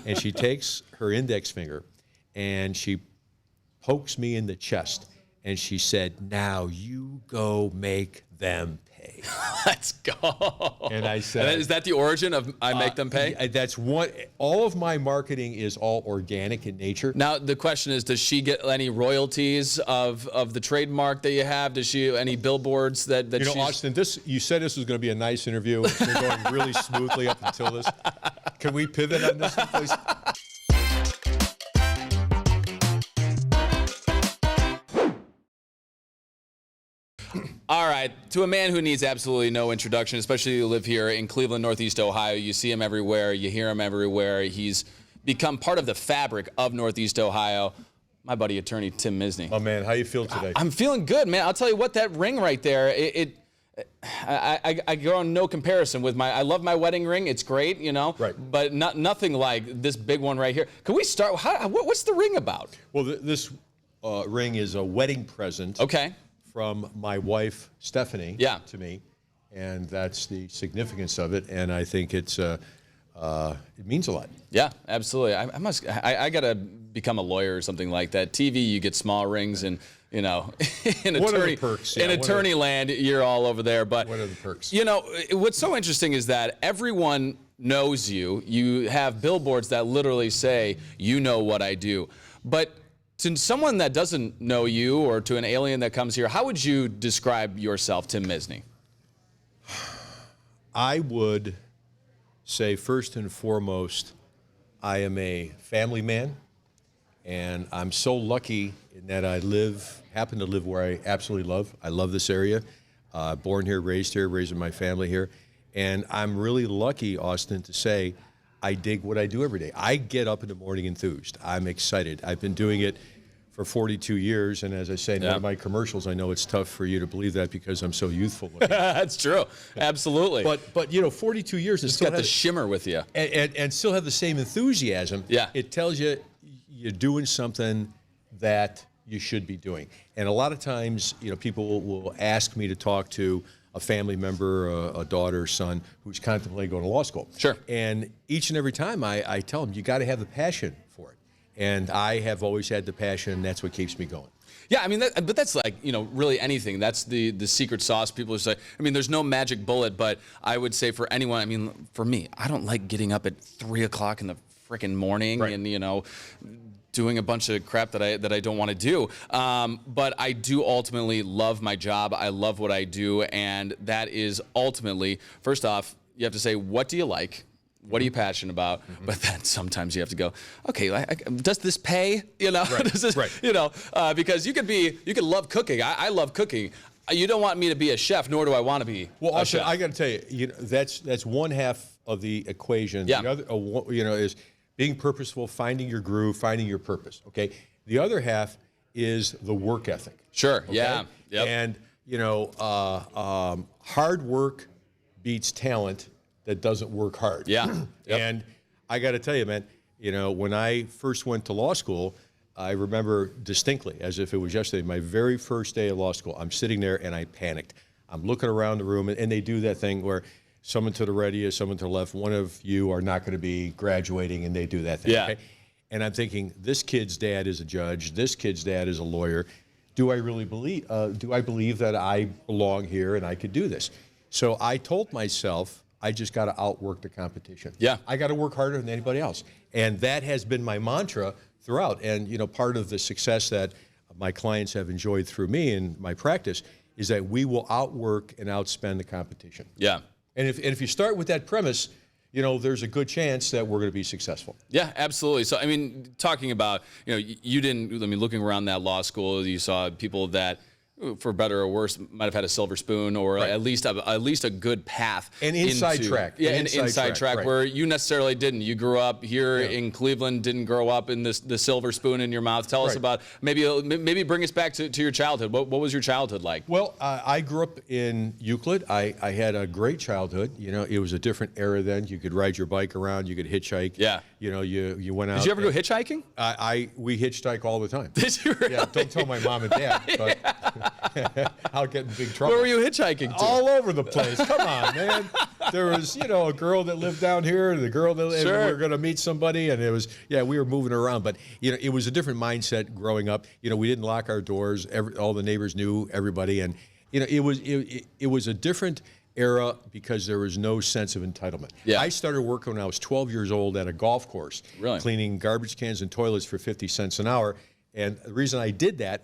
And she takes her index finger and she pokes me in the chest. And she said, now you go make them pay. Let's go. And I said, is that the origin of I make them pay? That's one. All of my marketing is all organic in nature. Now the question is, does she get any royalties of the trademark that you have? Does she any billboards that you know, Austin? You said this was going to be a nice interview. It's been going really smoothly up until this. Can we pivot on this, please? All right, to a man who needs absolutely no introduction, especially you live here in Cleveland, Northeast Ohio. You see him everywhere, you hear him everywhere. He's become part of the fabric of Northeast Ohio. My buddy, attorney Tim Misny. Oh man, how you feel today? I'm feeling good, man. I'll tell you what, that ring right there, I go on no comparison with I love my wedding ring. It's great, you know. Right. But nothing like this big one right here. Can we start? What's the ring about? Well, this ring is a wedding present. Okay. From my wife Stephanie to me, and that's the significance of it. And I think it means a lot. Yeah, absolutely. I gotta become a lawyer or something like that. TV, you get small rings, and you know, in attorney perks? In attorney land, you're all over there. But what are the perks? You know, what's so interesting is that everyone knows you. You have billboards that literally say, "You know what I do," but to someone that doesn't know you, or to an alien that comes here, how would you describe yourself, Tim Misny? I would say, first and foremost, I am a family man, and I'm so lucky in that I happen to live where I absolutely love. I love this area. Born here, raising my family here. And I'm really lucky, Austin, to say I dig what I do every day. I get up in the morning enthused. I'm excited. I've been doing it for 42 years, and as I say in one of my commercials, I know it's tough for you to believe that because I'm so youthful looking. That's true, absolutely. But you know, 42 years and it's still got the shimmer with you, and still have the same enthusiasm. Yeah, it tells you you're doing something that you should be doing. And a lot of times, you know, people will ask me to talk to a family member, a daughter or son who's contemplating going to law school. Sure. And each and every time I tell them, you got to have the passion for it. And I have always had the passion, and that's what keeps me going. Yeah, I mean, but that's like, you know, really anything. That's the secret sauce. People say, I mean, there's no magic bullet, but I would say for anyone, I mean, for me, I don't like getting up at 3 o'clock in the freaking morning and, you know, doing a bunch of crap that I don't want to do. But I do ultimately love my job. I love what I do. And that is ultimately, first off, you have to say, what do you like? What are you passionate about? Mm-hmm. But then sometimes you have to go, okay, does this pay? You know, you know, because you could love cooking. I love cooking. You don't want me to be a chef, nor do I want to be. Well, a chef. I got to tell you, you know, that's one half of the equation. Yeah. The other, you know, is being purposeful, finding your groove, finding your purpose. Okay. The other half is the work ethic. Sure. Okay? Yeah. Yep. And you know, hard work beats talent that doesn't work hard. Yeah. Yep. And I got to tell you, man, you know, when I first went to law school, I remember distinctly, as if it was yesterday, my very first day of law school, I'm sitting there and I panicked. I'm looking around the room, and they do that thing where someone to the right of you, someone to the left, one of you are not going to be graduating, and they do that thing. Yeah. Okay? And I'm thinking, this kid's dad is a judge, this kid's dad is a lawyer. Do I really believe, that I belong here and I could do this? So I told myself, I just got to outwork the competition. Yeah. I got to work harder than anybody else. And that has been my mantra throughout. And, you know, part of the success that my clients have enjoyed through me and my practice is that we will outwork and outspend the competition. Yeah. And if you start with that premise, you know, there's a good chance that we're going to be successful. Yeah, absolutely. So, I mean, talking about, you know, you didn't, I mean, looking around that law school, you saw people that, for better or worse, might have had a silver spoon, or at least a good path. An inside track. Yeah, an inside track right. where you necessarily didn't. You grew up here in Cleveland, didn't grow up in the silver spoon in your mouth. Tell us about, maybe bring us back to your childhood. What was your childhood like? Well, I grew up in Euclid. I had a great childhood. You know, it was a different era then. You could ride your bike around. You could hitchhike. Yeah. You know, you went out. Did you ever go hitchhiking? We hitchhike all the time. Did you really? Yeah, don't tell my mom and dad. But I'll get in big trouble. Where were you hitchhiking to? All over the place. Come on, man. there was, you know, a girl that lived down here, and the girl that and we were going to meet somebody, and it was, yeah, we were moving around. But, you know, it was a different mindset growing up. You know, we didn't lock our doors. All the neighbors knew everybody. And, you know, it was a different era because there was no sense of entitlement. Yeah. I started working when I was 12 years old at a golf course, cleaning garbage cans and toilets for 50 cents an hour. And the reason I did that,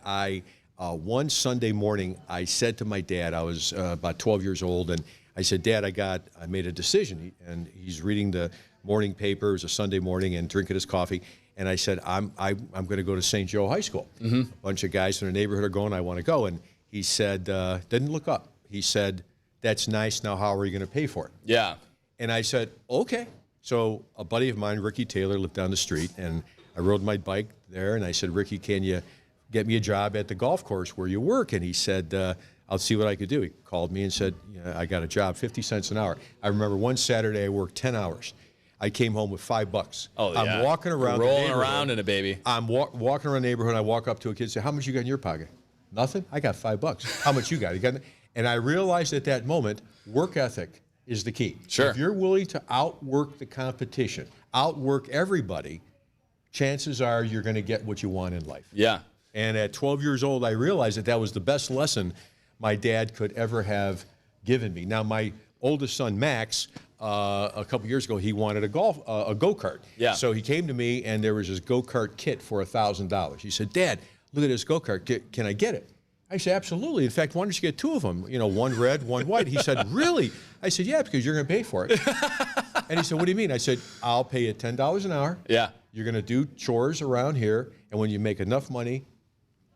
one Sunday morning, I said to my dad, I was about 12 years old, and I said, Dad, I made a decision. And he's reading the morning paper. It was a Sunday morning and drinking his coffee. And I said, I'm going to go to St. Joe High School. A bunch of guys in the neighborhood are going, I want to go. And he said, didn't look up. He said, that's nice. Now, how are you going to pay for it? Yeah. And I said, okay. So a buddy of mine, Ricky Taylor, lived down the street, and I rode my bike there, and I said, Ricky, can you get me a job at the golf course where you work? And he said, I'll see what I could do. He called me and said, yeah, I got a job, 50 cents an hour. I remember one Saturday I worked 10 hours. I came home with $5. Oh, yeah. I'm walking around rolling around in it, baby. I'm walking around the neighborhood. I walk up to a kid and say, how much you got in your pocket? Nothing? I got $5. How much you got? And I realized at that moment, work ethic is the key. Sure. If you're willing to outwork the competition, outwork everybody, chances are you're going to get what you want in life. Yeah. And at 12 years old, I realized that that was the best lesson my dad could ever have given me. Now, my oldest son, Max, a couple years ago, he wanted a go-kart. Yeah. So he came to me, and there was this go-kart kit for $1,000. He said, Dad, look at this go-kart. Can I get it? I said, absolutely. In fact, why don't you get two of them? You know, one red, one white. He said, really? I said, yeah, because you're going to pay for it. And he said, what do you mean? I said, I'll pay you $10 an hour. Yeah. You're going to do chores around here, and when you make enough money,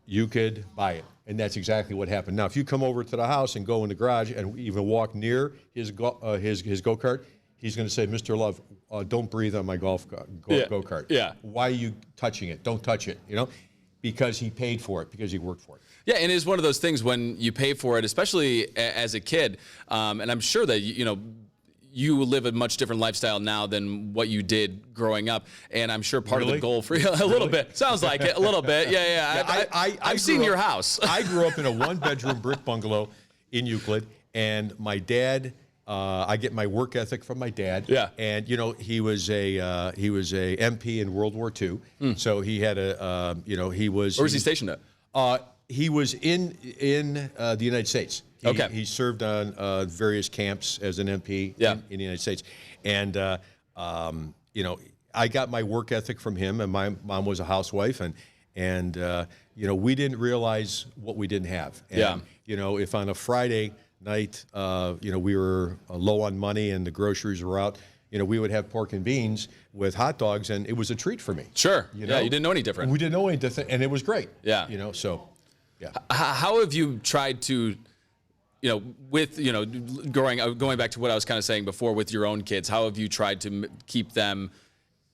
you could buy it. And that's exactly what happened. Now, if you come over to the house and go in the garage and even walk near his go-kart, he's going to say, Mr. Love, don't breathe on my go-kart. Yeah. Why are you touching it? Don't touch it, you know? Because he paid for it, because he worked for it. Yeah, and it's one of those things when you pay for it, especially as a kid, and I'm sure that, you know, you live a much different lifestyle now than what you did growing up, and I'm sure part of the goal for you, a little bit, sounds like it, a little bit, yeah. I've seen your house. I grew up in a one-bedroom brick bungalow in Euclid, and my dad, I get my work ethic from my dad. Yeah. And you know, he was a MP in World War II, so he had a you know, he was. Where was he stationed at? He was in the United States. Okay. He served on various camps as an MP in the United States. And, you know, I got my work ethic from him, and my mom was a housewife. And you know, we didn't realize what we didn't have. And, you know, if on a Friday night, you know, we were low on money and the groceries were out, you know, we would have pork and beans with hot dogs, and it was a treat for me. Sure. You know? Yeah, you didn't know any different. We didn't know any different, and it was great. Yeah. You know, so, yeah. How have you tried to, you know, with, you know, going back to what I was kind of saying before with your own kids, how have you tried to keep them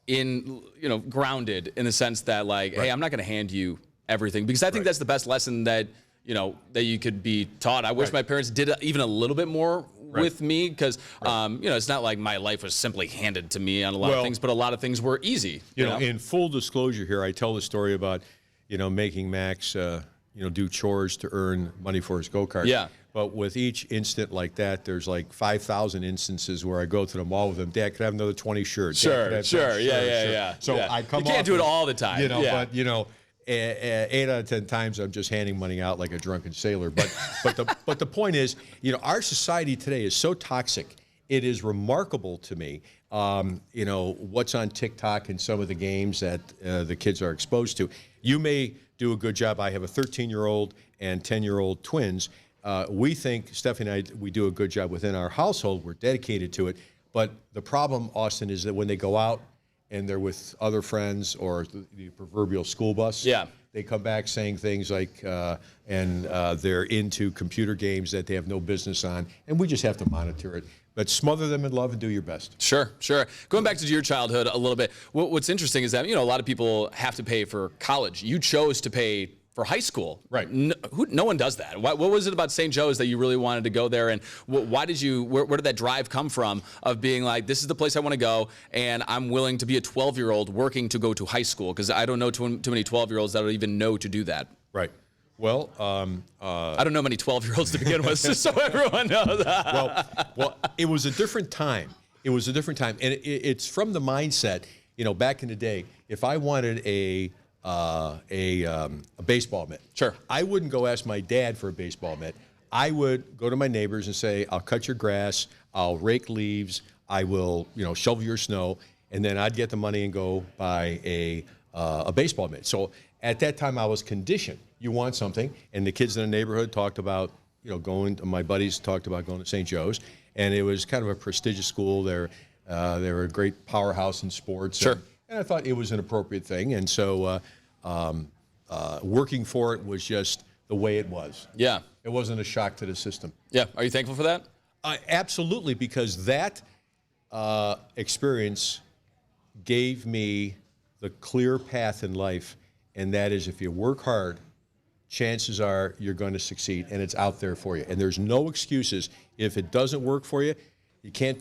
in, you know, grounded in the sense that, like, hey, I'm not going to hand you everything, because I think that's the best lesson that, you know, that you could be taught. I wish my parents did even a little bit more with me, because, you know, it's not like my life was simply handed to me on a lot of things, but a lot of things were easy. You know, in full disclosure here, I tell the story about, you know, making Max, you know, do chores to earn money for his go-kart. Yeah. But with each instant like that, there's like 5,000 instances where I go to the mall with him. Dad, could I have another 20 shirts? Sure. Yeah. So I come. You can't do it all the time. You know, but you know, 8 out of 10 times I'm just handing money out like a drunken sailor. But the point is, you know, our society today is so toxic. It is remarkable to me, you know, what's on TikTok and some of the games that the kids are exposed to. You may do a good job. I have a 13-year-old and 10-year-old twins. We think, Stephanie and I, we do a good job within our household. We're dedicated to it. But the problem, Austin, is that when they go out and they're with other friends or the proverbial school bus, they come back saying things like, they're into computer games that they have no business on, and we just have to monitor it. But smother them in love and do your best. Sure. Going back to your childhood a little bit, what's interesting is that, you know, a lot of people have to pay for college. You chose to pay for high school. Right. No one does that. What was it about St. Joe's that you really wanted to go there? And why did you, where did that drive come from of being like, this is the place I want to go, and I'm willing to be a 12-year-old working to go to high school? Because I don't know too many 12-year-olds that would even know to do that. Right. Well, I don't know many 12-year-olds to begin with, just so everyone knows. well, it was a different time. It was a different time, and it's from the mindset. You know, back in the day, if I wanted a baseball mitt, sure, I wouldn't go ask my dad for a baseball mitt. I would go to my neighbors and say, "I'll cut your grass, I'll rake leaves, I will, shovel your snow," and then I'd get the money and go buy a baseball mitt. So at that time, I was conditioned. You want something, and the kids in the neighborhood talked about, my buddies talked about going to St. Joe's, and it was kind of a prestigious school. They were a great powerhouse in sports. Sure. And I thought it was an appropriate thing, and so working for it was just the way it was. Yeah. It wasn't a shock to the system. Yeah. Are you thankful for that? Absolutely, because that experience gave me the clear path in life, and that is if you work hard, chances are you're going to succeed, and it's out there for you. And there's no excuses. If it doesn't work for you, you can't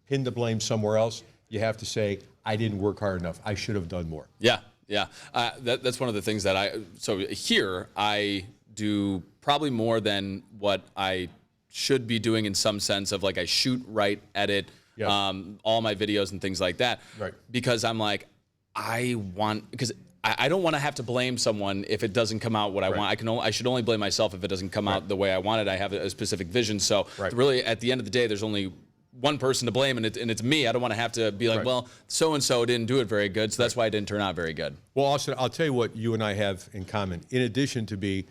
pin the blame somewhere else. You have to say, I didn't work hard enough. I should have done more. Yeah, yeah. That's one of the things that so here I do probably more than what I should be doing in some sense of like I shoot, write, edit, all my videos and things like that. Right. Because I'm like, because I don't want to have to blame someone if it doesn't come out what I want. I should only blame myself if it doesn't come out the way I wanted. I have a specific vision. So really, at the end of the day, there's only one person to blame, and it's me. I don't want to have to be like, well, so-and-so didn't do it very good, so that's why it didn't turn out very good. Well, Austin, I'll tell you what you and I have in common. In addition to being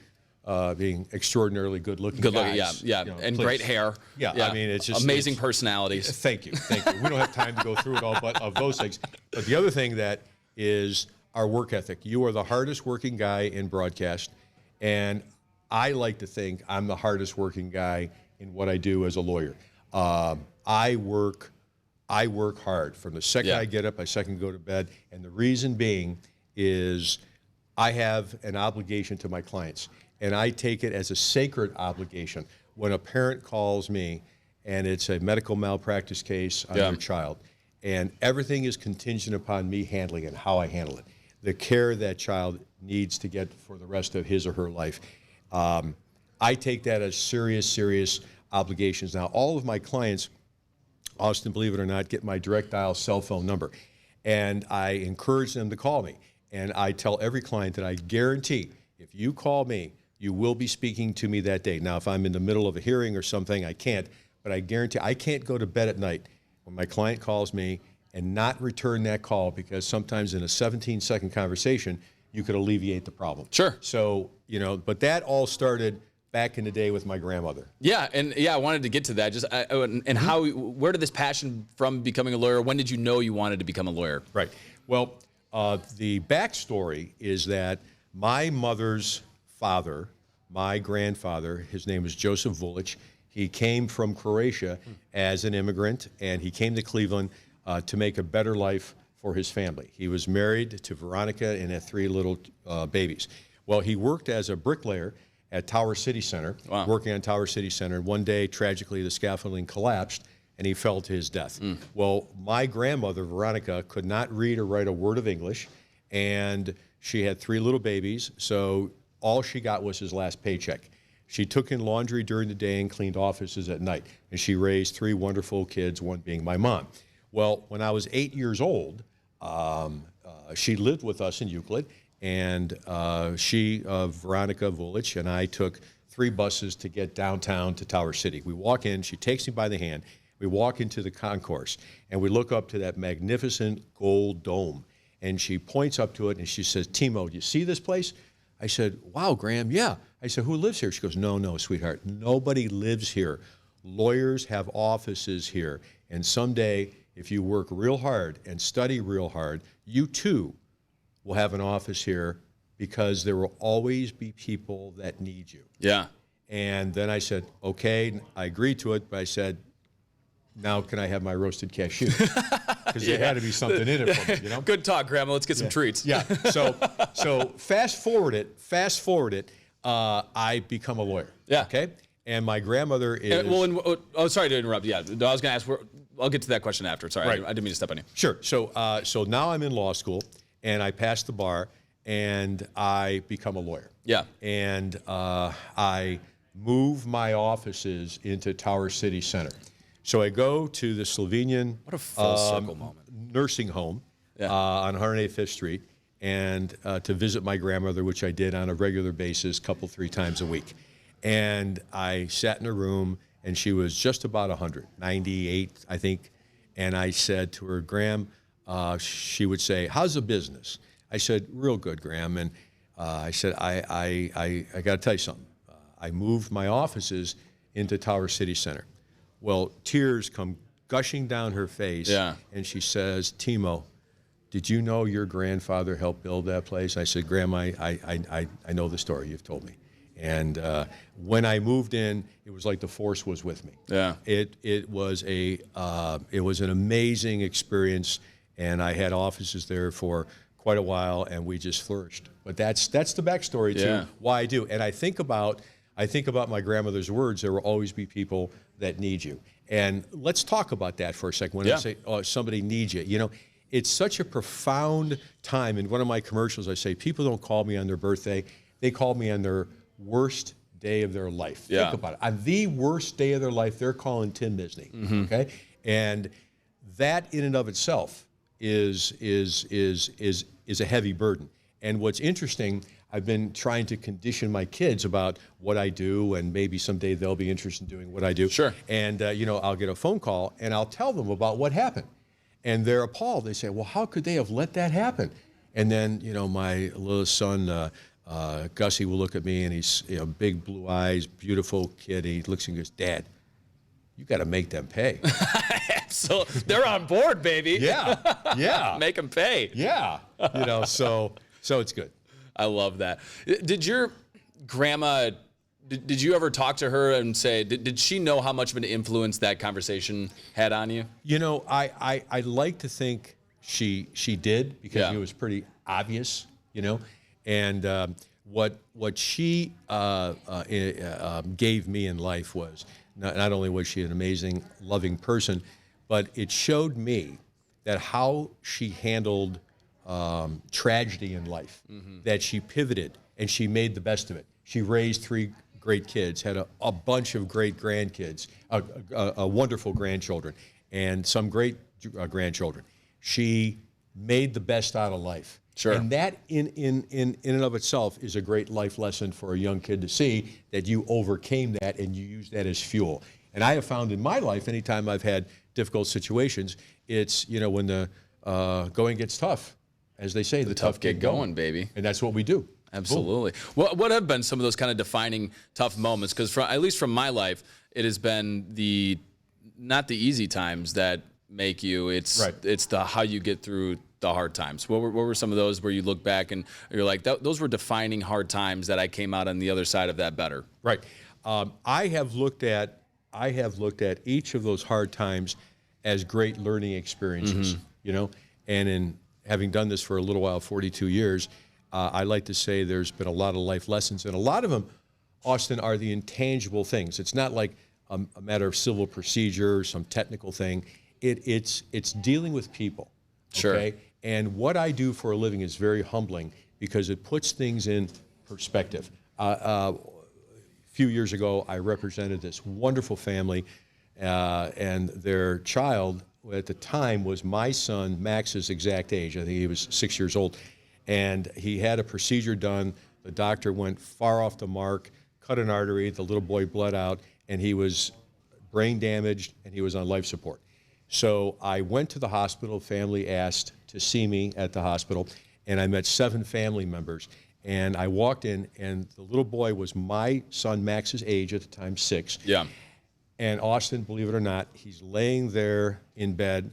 extraordinarily good-looking guys, and great hair. Yeah, I mean, it's just amazing personalities. Thank you. We don't have time to go through it all, but of those things. But the other thing that is our work ethic. You are the hardest working guy in broadcast, and I like to think I'm the hardest working guy in what I do as a lawyer. I work hard from the second I get up, I second go to bed, and the reason being is I have an obligation to my clients, and I take it as a sacred obligation. When a parent calls me and it's a medical malpractice case on their child, and everything is contingent upon me handling it, how I handle it, the care that child needs to get for the rest of his or her life. I take that as serious obligations. Now, all of my clients, Austin, believe it or not, get my direct dial cell phone number, and I encourage them to call me. And I tell every client that I guarantee if you call me, you will be speaking to me that day. Now, if I'm in the middle of a hearing or something, I can't, but I guarantee I can't go to bed at night when my client calls me and not return that call, because sometimes in a 17-second conversation, you could alleviate the problem. Sure. So, but that all started back in the day with my grandmother. Yeah, and I wanted to get to that. Where did this passion from becoming a lawyer? When did you know you wanted to become a lawyer? Right. Well, the backstory is that my mother's father, my grandfather, his name was Joseph Vulic. He came from Croatia as an immigrant, and he came to Cleveland to make a better life for his family. He was married to Veronica and had 3 little babies. Well, he worked as a bricklayer at Tower City Center, working on Tower City Center. And one day, tragically, the scaffolding collapsed, and he fell to his death. Well, my grandmother, Veronica, could not read or write a word of English, and she had 3 little babies, so all she got was his last paycheck. She took in laundry during the day and cleaned offices at night, and she raised 3 wonderful kids, one being my mom. Well, when I was 8 years old, she lived with us in Euclid, and Veronica Vulic, and I took 3 buses to get downtown to Tower City. We walk in, she takes me by the hand, we walk into the concourse, and we look up to that magnificent gold dome, and she points up to it, and she says, "Timo, do you see this place?" I said, "Wow, Graham, yeah." I said, "Who lives here?" She goes, No, sweetheart, nobody lives here. Lawyers have offices here, and someday, if you work real hard and study real hard, you too will have an office here, because there will always be people that need you. Yeah. And then I said, okay, I agreed to it, but I said, now can I have my roasted cashew? Because there had to be something in it for me, Good talk, Grandma. Let's get some treats. Yeah. So fast forward it, I become a lawyer. Yeah. Okay. And my grandmother is. Sorry to interrupt. Yeah, I was going to ask. I'll get to that question after. Sorry, Right. I didn't mean to step on you. Sure. So now I'm in law school, and I passed the bar, and I become a lawyer. Yeah. And I move my offices into Tower City Center. So I go to the Slovenian What a full circle moment. nursing home on 185th Street, and to visit my grandmother, which I did on a regular basis, three times a week. And I sat in a room, and she was just about 100, 98, I think. And I said to her, Graham, she would say, how's the business? I said, real good, Graham. And I said, I got to tell you something. I moved my offices into Tower City Center. Well, tears come gushing down her face, and she says, Timo, did you know your grandfather helped build that place? I said, Graham, I know the story. You've told me. And when I moved in, it was like the force was with me. Yeah. It was an amazing experience, and I had offices there for quite a while, and we just flourished. But that's the backstory to why I do. And I think about my grandmother's words. There will always be people that need you. And let's talk about that for a second. When I say, oh, somebody needs you, you know, it's such a profound time. In one of my commercials, I say, people don't call me on their birthday. They call me on their worst day of their life. Think about it. On the worst day of their life, they're calling Tim Misny. Okay, and that in and of itself is a heavy burden. And what's interesting, I've been trying to condition my kids about what I do, and maybe someday they'll be interested in doing what I do. Sure. And you know, I'll get a phone call, and I'll tell them about what happened, and they're appalled. They say, "Well, how could they have let that happen?" And then, you know, my little son. Gussie will look at me, and he's big blue eyes, beautiful kid. He looks and goes, Dad, you got to make them pay. So they're on board, baby. Yeah. Make them pay. Yeah. You know, so it's good. I love that. Did your grandma, did you ever talk to her and say, did she know how much of an influence that conversation had on you? You know, I like to think she did, because it was pretty obvious, you know. And what she gave me in life was, not only was she an amazing, loving person, but it showed me that how she handled tragedy in life, that she pivoted and she made the best of it. She raised 3 great kids, had a bunch of great grandkids, a wonderful grandchildren, and some great grandchildren. She made the best out of life. Sure. And that in and of itself is a great life lesson for a young kid to see, that you overcame that and you use that as fuel. And I have found in my life, anytime I've had difficult situations, it's, you know, when the going gets tough, as they say, the tough get going, baby. And that's what we do. Absolutely. What have been some of those kind of defining tough moments? Because at least from my life, it has been not the easy times that make you. It's the how you get through the hard times. What were some of those where you look back and you're like, those were defining hard times that I came out on the other side of that better? Right. I have looked at each of those hard times as great learning experiences. You know, and in having done this for a little while, 42 years, I like to say there's been a lot of life lessons, and a lot of them, Austin, are the intangible things. It's not like a matter of civil procedure or some technical thing. It's dealing with people. Sure. Okay? And what I do for a living is very humbling, because it puts things in perspective. A few years ago, I represented this wonderful family, and their child at the time was my son Max's exact age. I think he was 6 years old. And he had a procedure done. The doctor went far off the mark, cut an artery, the little boy bled out, and he was brain damaged, and he was on life support. So I went to the hospital. Family asked to see me at the hospital, and I met 7 family members. And I walked in, and the little boy was my son Max's age at the time, 6. Yeah. And Austin, believe it or not, he's laying there in bed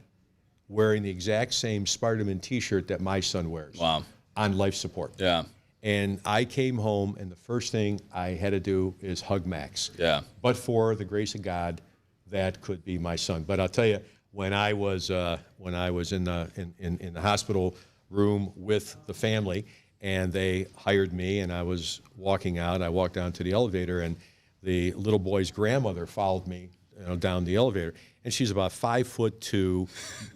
wearing the exact same Spider-Man t-shirt that my son wears. Wow. On life support. Yeah. And I came home, and the first thing I had to do is hug Max. Yeah. But for the grace of God, that could be my son. But I'll tell you, when I was in the hospital room with the family, and they hired me, and I was walking out, I walked down to the elevator, and the little boy's grandmother followed me down the elevator, and she's about 5 foot to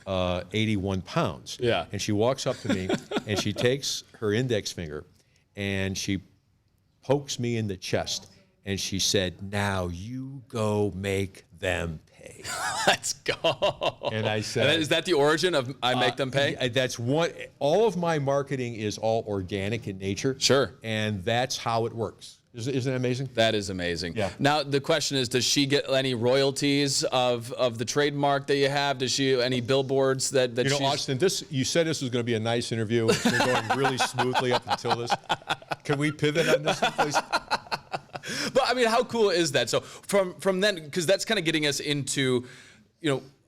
81 pounds. Yeah. And she walks up to me, and she takes her index finger, and she pokes me in the chest, and she said, "Now you go make them pay." Let's go. And I said, is that the origin of I make them pay? That's one. All of my marketing is all organic in nature. Sure. And that's how it works. Isn't that amazing? That is amazing. Yeah. Now the question is, does she get any royalties of the trademark that you have? Does she any billboards that You know, she's... Austin, you said this was going to be a nice interview. It's been going really smoothly up until this. Can we pivot on this one, please? But I mean, how cool is that? So from then, because that's kind of getting us into,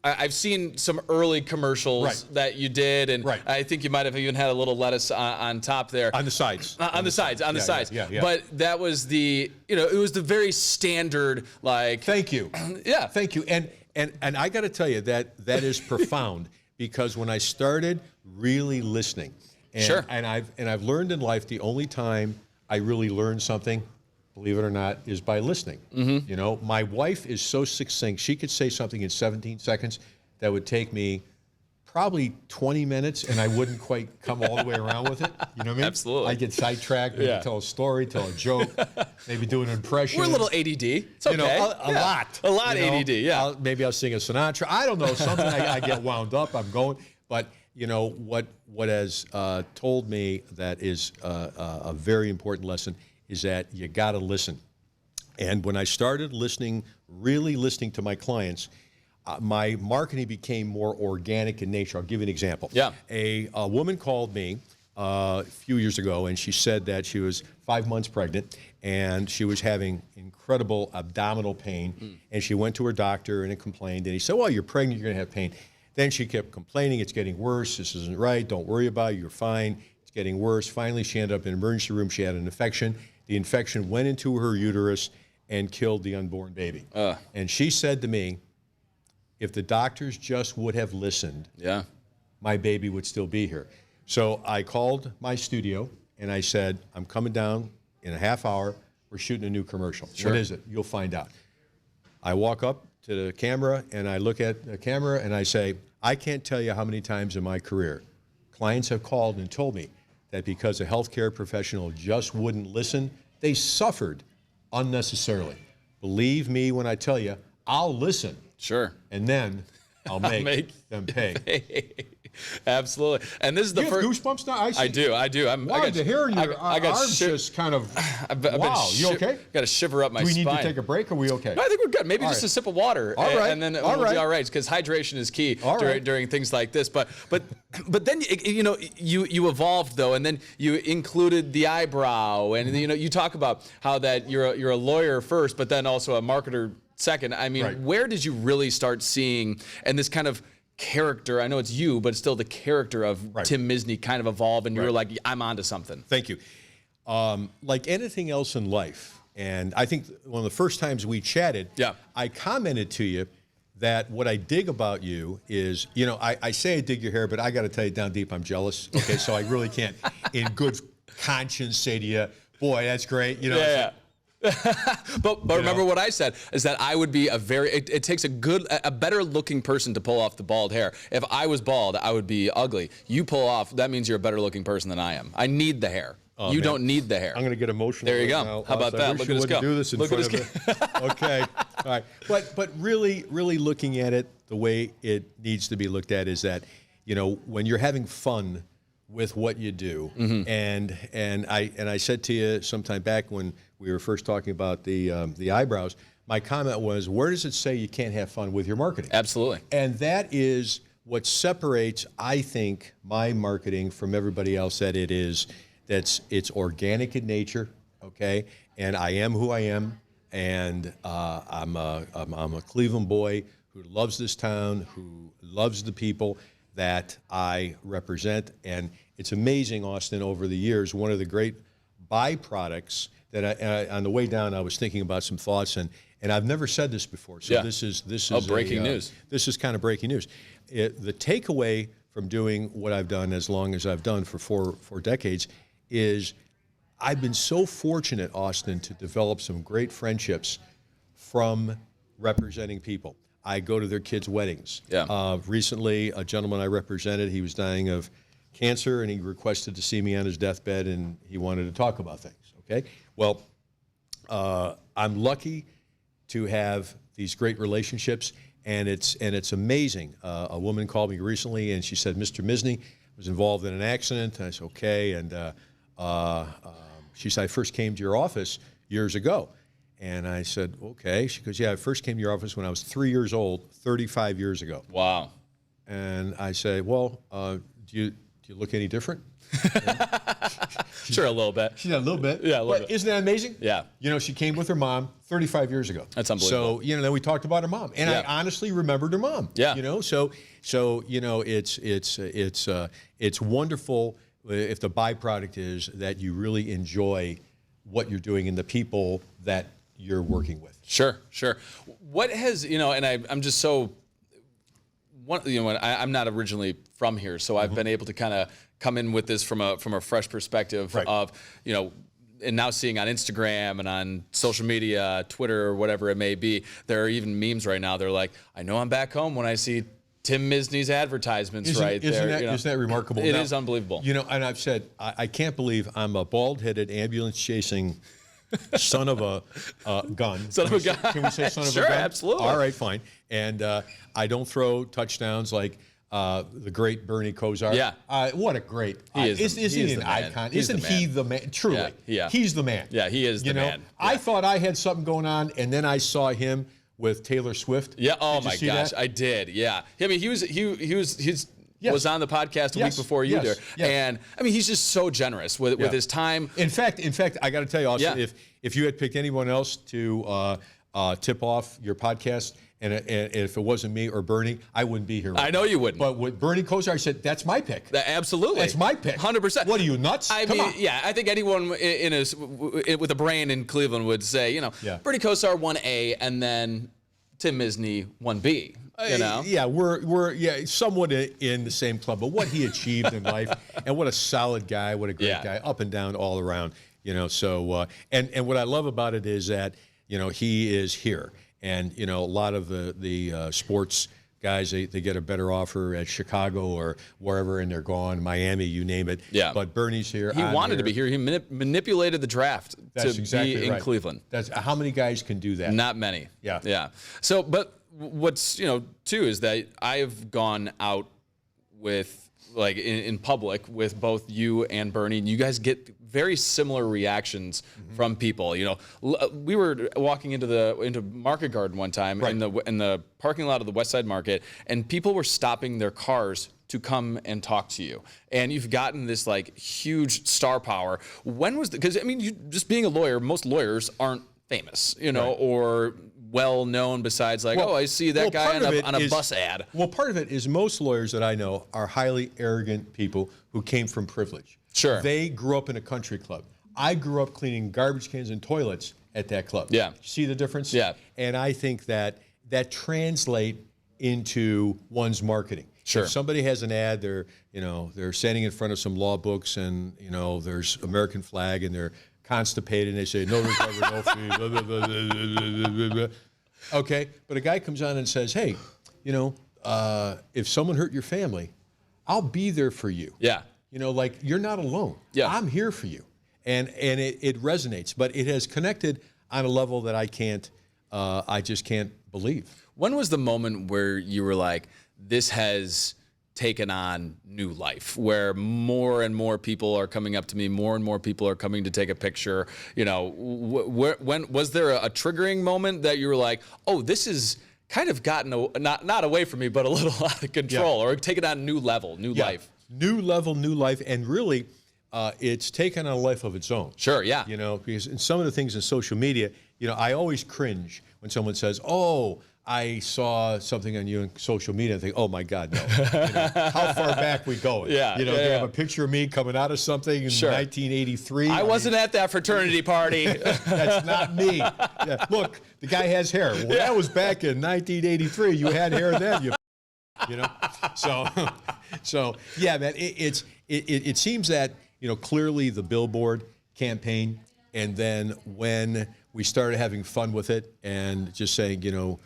I've seen some early commercials that you did, and I think you might have even had a little lettuce on top there. On the sides. On the sides. Yeah. But that was it was the very standard, like. Thank you. Yeah. Thank you. And I got to tell you that is profound, because when I started really listening, and I've learned in life, the only time I really learned something, believe it or not, is by listening. Mm-hmm. My wife is so succinct. She could say something in 17 seconds that would take me probably 20 minutes, and I wouldn't quite come all the way around with it. You know what I mean? Absolutely. I get sidetracked, maybe tell a story, tell a joke, maybe do an impression. We're a little ADD. It's okay. A lot. A lot ADD, yeah. Maybe I'll sing a Sinatra. I don't know, something I get wound up, I'm going. But, what has told me that is a very important lesson is that you got to listen. And when I started really listening to my clients, my marketing became more organic in nature. I'll give you an example. Yeah. A woman called me a few years ago, and she said that she was 5 months pregnant, and she was having incredible abdominal pain. And she went to her doctor and complained, and he said, "Well, you're pregnant, you're going to have pain." Then she kept complaining, "It's getting worse, this isn't right, don't worry about it, you're fine, it's getting worse." Finally, she ended up in an emergency room. She had an infection. The infection went into her uterus and killed the unborn baby. And she said to me, "If the doctors just would have listened, my baby would still be here." So I called my studio and I said, "I'm coming down in a half hour. We're shooting a new commercial." Sure. "What is it?" "You'll find out." I walk up to the camera and I look at the camera and I say, "I can't tell you how many times in my career clients have called and told me that because a healthcare professional just wouldn't listen, they suffered unnecessarily. Believe me when I tell you, I'll listen." Sure. "And then I'll make them pay." Absolutely. And this is the You have first. goosebumps now? I do. Wow, the hair in your arms just kind of. Wow, you okay? Got to shiver up my Do we spine. need to take a break? Or are we okay? No, I think we're good. Maybe All just right. a sip of water, All right. and then All we'll right. be all right. Because hydration is key All right. during things like this. But then you evolved though, and then you included the eyebrow, and you talk about how that you're a lawyer first, but then also a marketer second. I mean, Right. where did you really start seeing and this kind of character? I know it's you, but it's still the character of Tim Misny kind of evolve, and you were like, "I'm onto something." Thank you. Like anything else in life, and I think one of the first times we chatted, I commented to you that what I dig about you is, I say I dig your hair, but I got to tell you down deep, I'm jealous. Okay, so I really can't, in good conscience, say to you, "Boy, that's great." But remember what I said is that I would be it takes a better looking person to pull off the bald hair. If I was bald, I would be ugly. You pull off, that means you're a better looking person than I am. I need the hair. You don't need the hair. I'm going to get emotional. There you go. Now. How about that? Look at us go. Do this in Look front at us of it. Okay. All right. But really looking at it the way it needs to be looked at is that, when you're having fun with what you do, and I said to you sometime back when we were first talking about the eyebrows, my comment was, where does it say you can't have fun with your marketing? Absolutely. And that is what separates, I think, my marketing from everybody else. It's organic in nature, okay? And I am who I am, and I'm a Cleveland boy who loves this town, who loves the people that I represent. And it's amazing, Austin, over the years, one of the great byproducts that on the way down, I was thinking about some thoughts, and I've never said this before. So this is breaking news. This is kind of breaking news. The takeaway from doing what I've done as long as I've done for four decades is I've been so fortunate, Austin, to develop some great friendships from representing people. I go to their kids' weddings. Yeah. Recently, a gentleman I represented, he was dying of cancer, and he requested to see me on his deathbed, and he wanted to talk about things. Okay. Well, I'm lucky to have these great relationships, and it's amazing. A woman called me recently, and she said, "Mr. Misny was involved in an accident." And I said, "Okay," and she said, "I first came to your office years ago." And I said, "Okay." She goes, "Yeah, I first came to your office when I was 3 years old, 35 years ago." Wow. And I say, "Well, do you look any different?" Sure, a little bit. She's a little bit. Yeah, a little bit. Isn't that amazing? Yeah. You know, she came with her mom 35 years ago. That's unbelievable. So, you know, then we talked about her mom, and Yeah. I honestly remembered her mom. Yeah. You know, so you know, it's wonderful if the byproduct is that you really enjoy what you're doing and the people that you're working with. Sure, sure. What has, you know, and I'm just so, I'm not originally from here, so I've been able to kind of come in with this from a fresh perspective of, you know, and now seeing on Instagram and on social media, Twitter, or whatever it may be, there are even memes right now. They're like, "I know I'm back home when I see Tim Misny's advertisements there." Isn't that remarkable? It is unbelievable. You know, and I've said, I can't believe I'm a bald-headed, ambulance-chasing son of a gun. Son of a gun. Can we say son of Sure, a gun? absolutely. All right, fine. And I don't throw touchdowns like the great Bernie Kosar. Yeah. What a great. He is Isn't he the an man. icon? He's Isn't the he man. the man? Truly. Yeah, yeah. He's the man. Yeah, he is the you know? man. I Yeah. thought I had something going on, and then I saw him with Taylor Swift. Yeah. Oh Did you my see gosh, that? I did. Yeah. I mean, he's Yes. was on the podcast a Yes. week before you Yes. did, Yes. and I mean, he's just so generous with his time. In fact, I got to tell you, Austin, Yeah. if you had picked anyone else to tip off your podcast, and if it wasn't me or Bernie, I wouldn't be here. I know you wouldn't. But with Bernie Kosar, I said, "That's my pick. Absolutely, That's my pick. 100%. What are you, nuts? I Come mean, on. yeah, I think anyone with a brain in Cleveland would say, you know, Yeah. Bernie Kosar 1A and then Tim Misny 1B. You know, Yeah, we're somewhat in the same club, but what he achieved in life, and what a solid guy, what a great Yeah. guy, up and down, all around. You know, so and what I love about it is that, you know, he is here, and you know, a lot of the sports guys, they get a better offer at Chicago or wherever, and they're gone, Miami, you name it. Yeah. But Bernie's here. he wanted to be here. He manipulated the draft That's to exactly be in right. Cleveland. That's how many guys can do that? Not many. Yeah. Yeah. So, but what's, you know, too, is that I've gone out with, like, in public with both you and Bernie, and you guys get very similar reactions from people. You know, we were walking into Market Garden one time in the parking lot of the West Side Market, and people were stopping their cars to come and talk to you. And you've gotten this like huge star power. When was because I mean, you just being a lawyer, most lawyers aren't famous, you know, or well known besides like, I see that guy on a bus ad. Well, part of it is most lawyers that I know are highly arrogant people who came from privilege. Sure. They grew up in a country club. I grew up cleaning garbage cans and toilets at that club. Yeah. See the difference? Yeah. And I think that translate into one's marketing. Sure. If somebody has an ad, they're standing in front of some law books, and you know there's American flag, and they're constipated, and they say no recovery, no fee. Blah, blah, blah, blah, blah, blah, blah. Okay, but a guy comes on and says, "Hey, you know, if someone hurt your family, I'll be there for you." Yeah. You know, like you're not alone. Yeah. I'm here for you, and it resonates, but it has connected on a level that I just can't believe. When was the moment where you were like, this has taken on new life, where more and more people are coming up to me, more and more people are coming to take a picture? You know, when was there a triggering moment that you were like, oh, this is kind of gotten not away from me, but a little out of control, or taken on a new level, new life? New level, new life, and really, it's taken on a life of its own. Sure, yeah. You know, because in some of the things in social media, you know, I always cringe when someone says, "Oh, I saw something on you in social media," and think, "Oh my God, no!" You know, how far back we going? Yeah, you know, yeah, they yeah. have a picture of me coming out of something in 1983. I wasn't at that fraternity party. That's not me. Yeah. Look, the guy has hair. Well, that was back in 1983. You had hair then, you know. So yeah, man. It seems that, you know, clearly the billboard campaign, and then when we started having fun with it and just saying, you know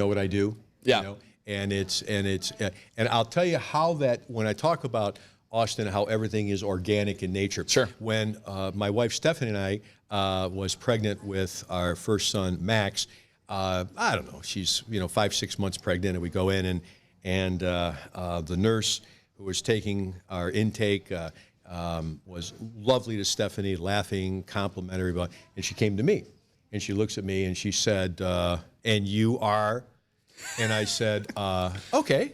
what I do. Yeah. You know? And I'll tell you how that, when I talk about Austin, how everything is organic in nature. Sure. When my wife Stephanie and I was pregnant with our first son Max, I don't know, she's 5-6 months pregnant, and we go in and the nurse who was taking our intake was lovely to Stephanie, laughing, complimentary, and she came to me and she looks at me and she said, "And you are?" And I said, okay.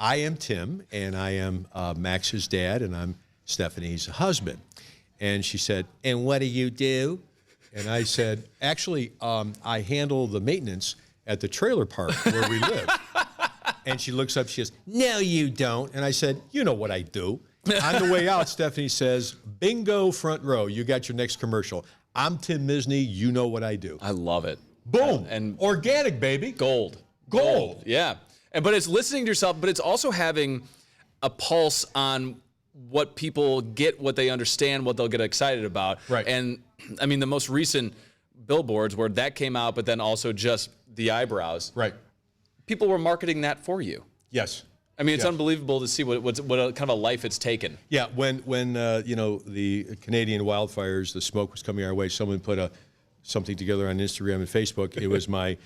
I am Tim, and I am Max's dad, and I'm Stephanie's husband. And she said, "And what do you do?" And I said, "Actually, I handle the maintenance at the trailer park where we live." And she looks up, she says, "No, you don't." And I said, "You know what I do." On the way out, Stephanie says, "Bingo, front row. You got your next commercial. I'm Tim Misny. You know what I do." I love it. Boom. And organic, baby. Gold. Yeah. But it's listening to yourself, but it's also having a pulse on what people get, what they understand, what they'll get excited about. Right. And I mean, the most recent billboards where that came out, but then also just the eyebrows. Right. People were marketing that for you. Yes. I mean, it's unbelievable to see what kind of a life it's taken. Yeah, when the Canadian wildfires, the smoke was coming our way, someone put something together on Instagram and Facebook. It was my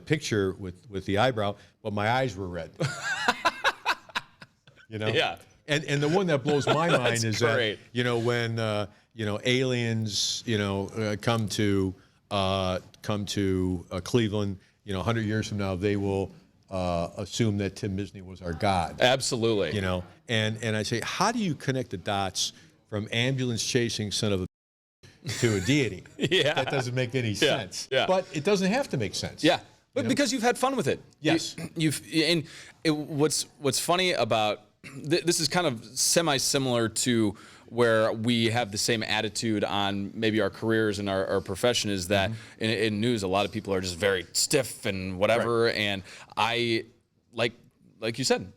picture with the eyebrow, but my eyes were red. Yeah. And the one that blows my mind is great. that when aliens come to Cleveland, 100 years from now, they will assume that Tim Misny was our God. Absolutely. And I say, how do you connect the dots from ambulance chasing son of a to a deity? Yeah. That doesn't make any sense. Yeah. But it doesn't have to make sense. Yeah. But because you've had fun with it. Yes. What's funny about this is kind of semi-similar to where we have the same attitude on maybe our careers and our profession is that in news, a lot of people are just very stiff and whatever. Right. And I, like you said,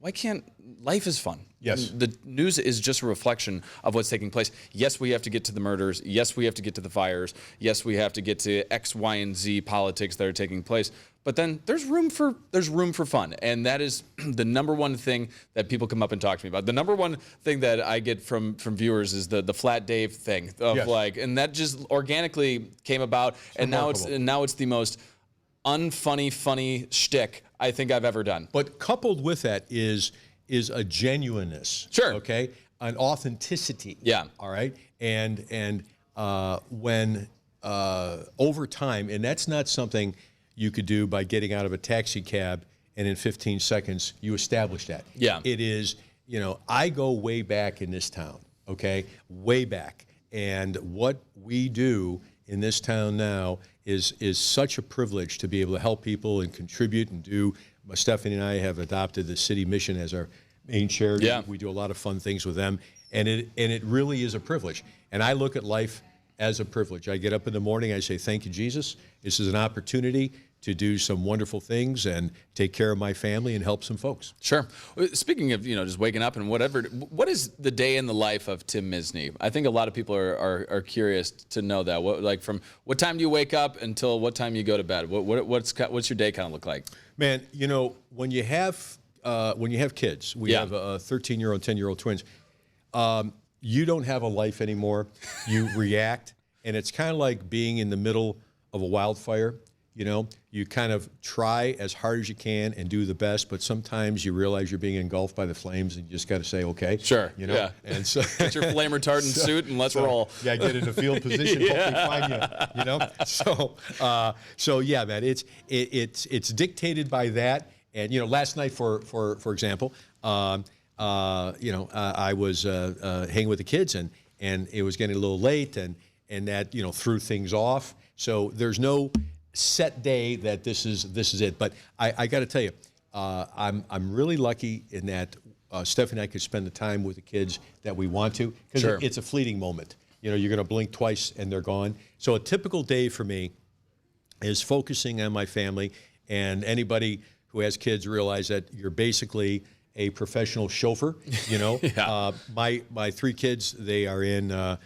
life is fun. Yes. The news is just a reflection of what's taking place. Yes, we have to get to the murders. Yes, we have to get to the fires. Yes, we have to get to X, Y, and Z politics that are taking place. But then there's room for fun, and that is the number one thing that people come up and talk to me about. The number one thing that I get from viewers is the Flat Dave thing of and that just organically came about, and now it's the most unfunny, funny shtick I think I've ever done. But coupled with that is a genuineness. Sure. Okay. An authenticity. Yeah. All right. And when over time, and that's not something you could do by getting out of a taxi cab and in 15 seconds you establish that. Yeah. It is, I go way back in this town, okay? Way back. And what we do in this town now is such a privilege to be able to help people and contribute and do. Stephanie and I have adopted the city mission as our main charity. Yeah. We do a lot of fun things with them, and it really is a privilege. And I look at life as a privilege. I get up in the morning, I say, "Thank you, Jesus. This is an opportunity to do some wonderful things and take care of my family and help some folks." Sure. Speaking of, just waking up and whatever, what is the day in the life of Tim Misny? I think a lot of people are curious to know that. From what time do you wake up until what time you go to bed? What's your day kind of look like? Man, when you have kids, we have a 13-year-old, 10-year-old twins. You don't have a life anymore. You react, and it's kind of like being in the middle of a wildfire. You kind of try as hard as you can and do the best, but sometimes you realize you're being engulfed by the flames, and you just got to say, "Okay." Sure. Yeah. And so get your flame retardant suit and let's roll. Yeah, get into field position. Hopefully find you. So yeah, man, it's dictated by that. And last night, for example, I was hanging with the kids, and it was getting a little late, and that threw things off. So there's no set day that this is it. But I got to tell you, I'm really lucky in that Steph and I could spend the time with the kids that we want to, because it's a fleeting moment. You're going to blink twice and they're gone. So a typical day for me is focusing on my family, and anybody who has kids realize that you're basically a professional chauffeur. My 3 kids, they are in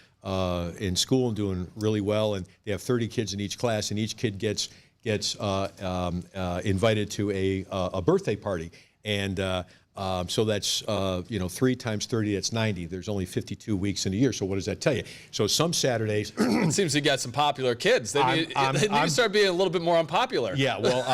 in school and doing really well, and they have 30 kids in each class, and each kid gets invited to a birthday party, and so that's 3 times 30, that's 90. There's only 52 weeks in a year. So what does that tell you? So some Saturdays, It seems you got some popular kids. They need to start being a little bit more unpopular. yeah. Well,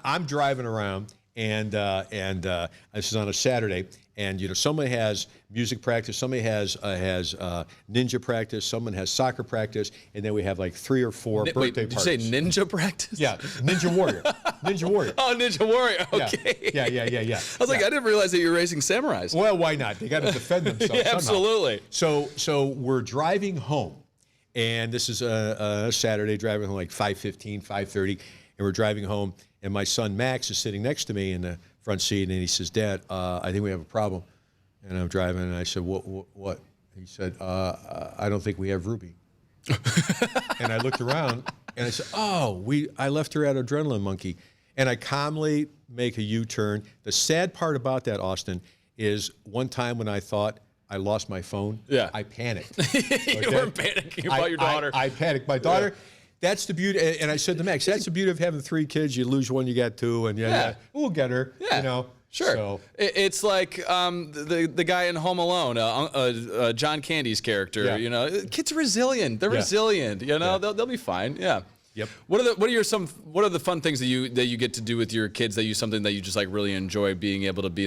I'm driving around, and this is on a Saturday, and somebody has music practice, somebody has ninja practice, someone has soccer practice, and then we have like 3 or 4 birthday Did parties. you say ninja practice? Yeah, Ninja Warrior. Ninja Warrior. Oh, Ninja Warrior. Okay. Yeah. I was like, I didn't realize that you were racing samurais. Well, why not? They got to defend themselves. Yeah, absolutely. So we're driving home, and this is a Saturday, driving home like 5:15, 5:30, and we're driving home, and my son Max is sitting next to me in the front seat, and he says, "Dad, I think we have a problem." And I'm driving, and I said, "What?" He said, "I don't think we have Ruby." And I looked around, and I said, I left her at Adrenaline Monkey. And I calmly make a U-turn. The sad part about that, Austin, is one time when I thought I lost my phone, I panicked. You weren't panicking about your daughter. I panicked. My daughter, that's the beauty. And I said to Max, that's the beauty of having 3 kids. You lose one, you got 2, and we'll get her. Yeah. Sure. So. It's like the guy in Home Alone, John Candy's character. Yeah. Kids are resilient. They're resilient. They'll be fine. Yeah. Yep. What are the fun things that you get to do with your kids, something that you just like really enjoy being able to be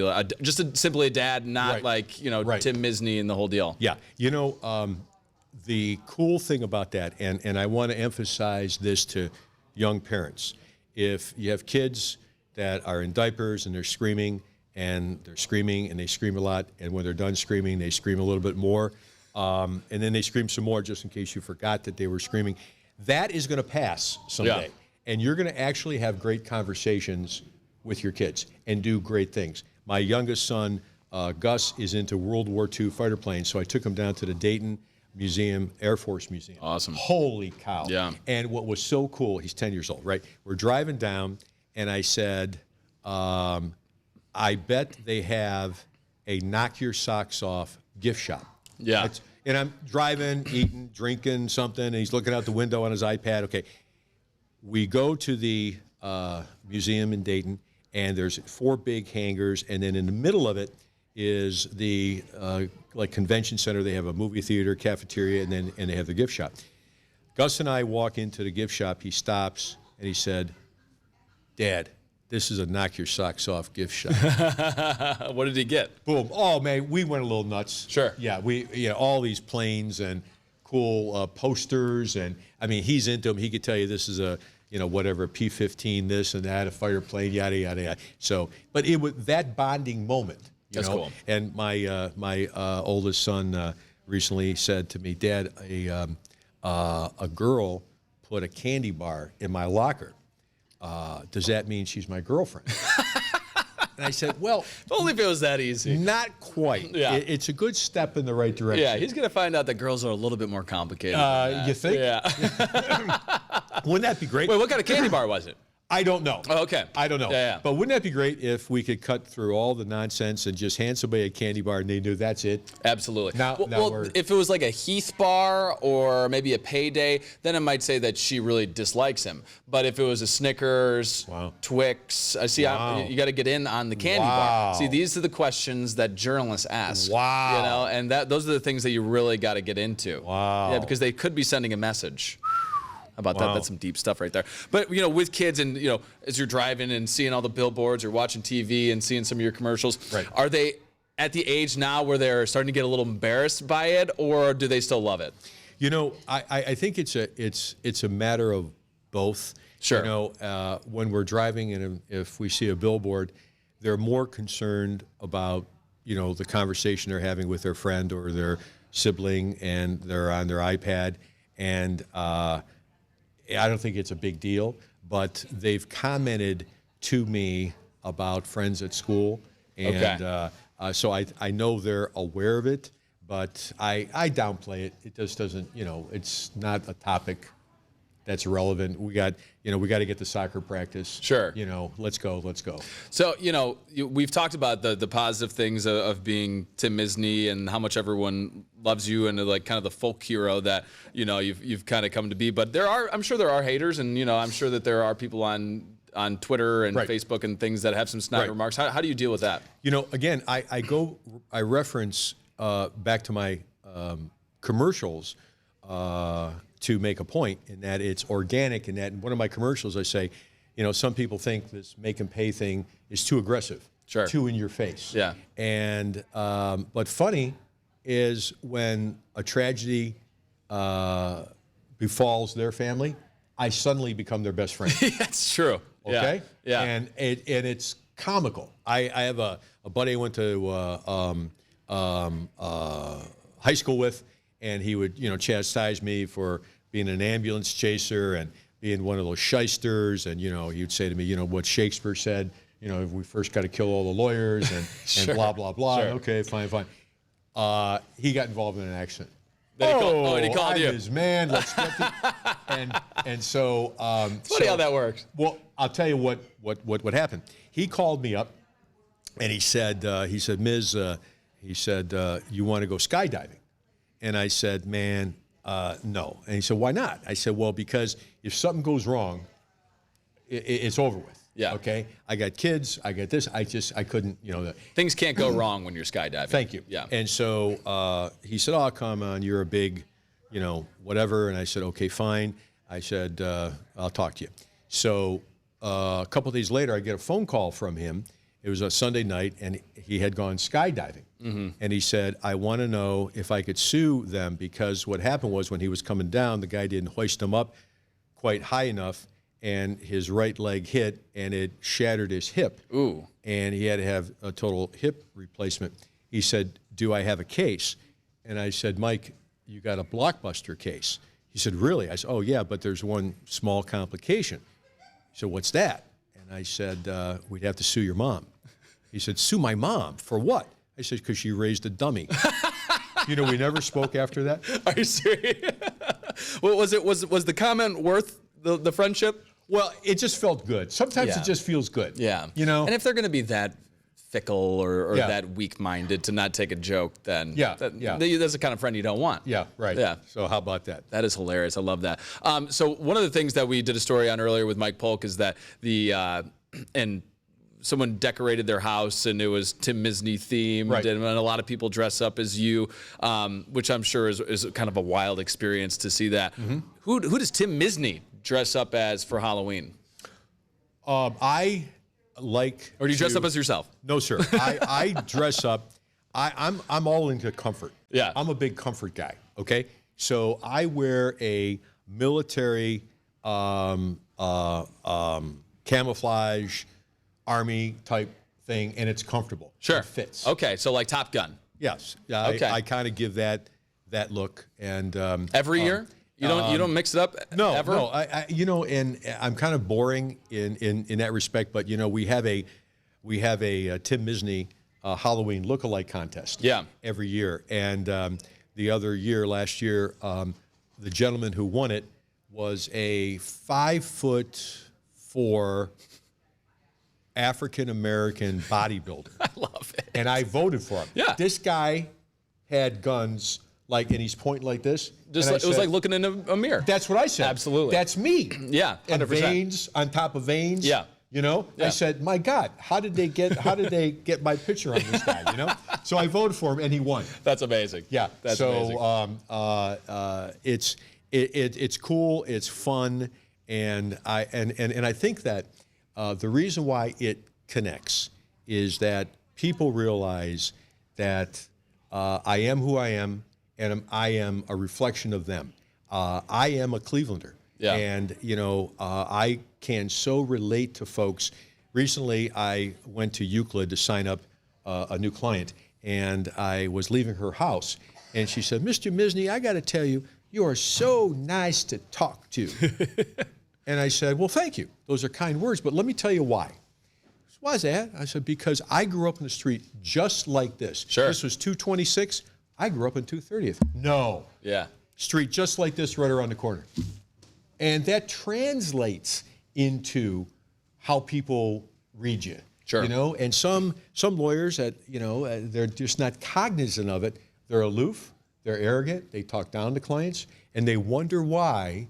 simply a dad, not like Tim Misny and the whole deal? Yeah. The cool thing about that, and I want to emphasize this to young parents, if you have kids that are in diapers and they're screaming and they scream a lot, and when they're done screaming, they scream a little bit more, and then they scream some more just in case you forgot that they were screaming. That is going to pass someday, and you're going to actually have great conversations with your kids and do great things. My youngest son, Gus, is into World War II fighter planes, so I took him down to the Dayton Museum, Air Force Museum. Awesome. Holy cow. Yeah. And what was so cool, he's 10 years old, right? We're driving down, and I said, I bet they have a knock your socks off gift shop. Yeah. And I'm driving, eating, drinking something, and he's looking out the window on his iPad. Okay, we go to the museum in Dayton, and there's 4 big hangars, and then in the middle of it is the convention center. They have a movie theater, cafeteria, and they have the gift shop. Gus and I walk into the gift shop. He stops, and he said, "Dad, this is a knock your socks off gift shop." What did he get? Boom. Oh, man, we went a little nuts. Sure. Yeah, all these planes and cool posters. And, I mean, he's into them. He could tell you this is a, whatever, P-15, this and that, a fighter plane, yada, yada, yada. So, but it was that bonding moment. That's cool. And my oldest son recently said to me, "Dad, a girl put a candy bar in my locker. Does that mean she's my girlfriend?" And I said, "Well, only if it was that easy." Not quite. Yeah. It's a good step in the right direction. Yeah, he's going to find out that girls are a little bit more complicated. You think? Yeah. Wouldn't that be great? Wait, what kind of candy bar was it? I don't know. Oh, okay. I don't know. Yeah. But wouldn't that be great if we could cut through all the nonsense and just hand somebody a candy bar and they knew that's it? Absolutely. Now if it was like a Heath bar or maybe a Payday, then it might say that she really dislikes him. But if it was a Snickers, Twix, you got to get in on the candy bar. See, these are the questions that journalists ask. Wow. And those are the things that you really got to get into. Wow. Yeah, because they could be sending a message. How about that? That's some deep stuff right there. But, with kids and, as you're driving and seeing all the billboards or watching TV and seeing some of your commercials, are they at the age now where they're starting to get a little embarrassed by it, or do they still love it? I think it's a matter of both. Sure. When we're driving and if we see a billboard, they're more concerned about, the conversation they're having with their friend or their sibling, and they're on their iPad. And I don't think it's a big deal, but they've commented to me about friends at school, and so I know they're aware of it, but I downplay it. It just doesn't, it's not a topic that's relevant. We got to get to soccer practice. Sure. Let's go. So, we've talked about the positive things of being Tim Misny and how much everyone loves you and like kind of the folk hero that, you've kind of come to be. But I'm sure there are haters, and, I'm sure that there are people on Twitter and Facebook and things that have some snide remarks. How do you deal with that? Again, I reference back to my commercials to make a point in that it's organic, and that in one of my commercials I say, some people think this make and pay thing is too aggressive, too in your face. Yeah. And but funny is when a tragedy befalls their family, I suddenly become their best friend. That's true. Okay. Yeah. And it's comical. I have a buddy I went to high school with, and he would chastise me for being an ambulance chaser and being one of those shysters, and he would say to me, what Shakespeare said, we first got to kill all the lawyers and, and blah blah blah. Sure. Okay, fine. He got involved in an accident. He called I'm you. his man. Let's get and so It's funny how that works. Well, I'll tell you what happened. He called me up, and he said, Ms. You want to go skydiving? And I said, man, no. And he said, why not? I said, well, because if something goes wrong, it's over with. Yeah. Okay. I got kids. I got this. I couldn't. Things can't go wrong when you're skydiving. Thank you. Yeah. And so he said, oh, come on, you're a big, whatever. And I said, okay, fine. I said, I'll talk to you. So a couple of days later, I get a phone call from him. It was a Sunday night, and he had gone skydiving. Mm-hmm. And he said, I want to know if I could sue them, because what happened was when he was coming down, the guy didn't hoist him up quite high enough, and his right leg hit, and it shattered his hip. Ooh. And he had to have a total hip replacement. He said, do I have a case? And I said, Mike, you got a Blockbuster case. He said, really? I said, oh, yeah, but there's one small complication. He said, what's that? And I said, we'd have to sue your mom. He said, sue my mom? For what? I said, because she raised a dummy. We never spoke after that. Are you serious? Well, was the comment worth the friendship? Well, it just felt good. Sometimes it just feels good. Yeah. And if they're going to be that fickle or that weak-minded to not take a joke, then that's the kind of friend you don't want. Yeah, right. Yeah. So how about that? That is hilarious. I love that. So one of the things that we did a story on earlier with Mike Polk is that and someone decorated their house, and it was Tim Misny themed, and a lot of people dress up as you, which I'm sure is kind of a wild experience to see that. Mm-hmm. Who does Tim Misny dress up as for Halloween? I like. Or do you dress up as yourself? No, sir. I dress up. I'm all into comfort. Yeah. I'm a big comfort guy. Okay. So I wear a military camouflage army type thing, and it's comfortable. Sure. It fits. Okay. So like Top Gun. Yes. Okay. I kind of give that look, and every year. You don't mix it up. No, ever? No. And I'm kind of boring in that respect. But we have a Tim Misny Halloween lookalike contest. Yeah. Every year, and last year, the gentleman who won it was a 5'4" African American bodybuilder. I love it. And I voted for him. Yeah. This guy had guns, and he's pointing like this. Just it was like looking in a mirror. That's what I said. Absolutely. That's me. Yeah, 100%. And veins on top of veins. Yeah. Yeah. I said, my God, how did they get my picture on this guy? So I voted for him, and he won. That's amazing. Yeah. That's amazing. It's cool. It's fun, and I think that the reason why it connects is that people realize that I am who I am, and I am a reflection of them. I am a Clevelander. Yeah. And, I can so relate to folks. Recently, I went to Euclid to sign up a new client, and I was leaving her house, and she said, Mr. Misny, I got to tell you, you are so nice to talk to. And I said, well, thank you. Those are kind words, but let me tell you why. Why is that? I said, because I grew up in the street just like this. Sure. This was 226. I grew up in 230th. No. Yeah. Street just like this right around the corner. And that translates into how people read you. Sure. You know, and some lawyers that, you know, they're just not cognizant of it. They're aloof, they're arrogant, they talk down to clients, and they wonder why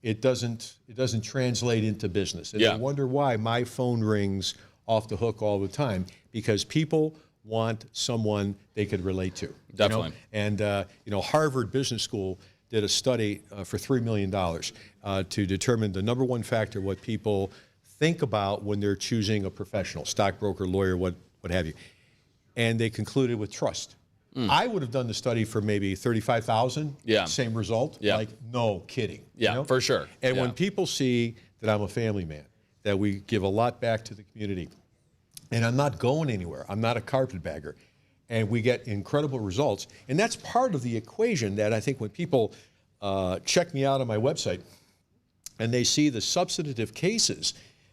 it doesn't translate into business. And Yeah. they wonder why my phone rings off the hook all the time, because people want someone they could relate to. Definitely. You know? And you know, Harvard Business School did a study for $3 million to determine the number one factor what people think about when they're choosing a professional, stockbroker, lawyer, what have you. And they concluded with trust. I would have done the study for maybe 35,000, Yeah. same result. Yeah. Like, no kidding. Yeah, you know? for sure. And Yeah. when people see that I'm a family man, that we give a lot back to the community, and I'm not going anywhere, I'm not a carpetbagger, and we get incredible results. And that's part of the equation that I think when people check me out on my website and they see the substantive cases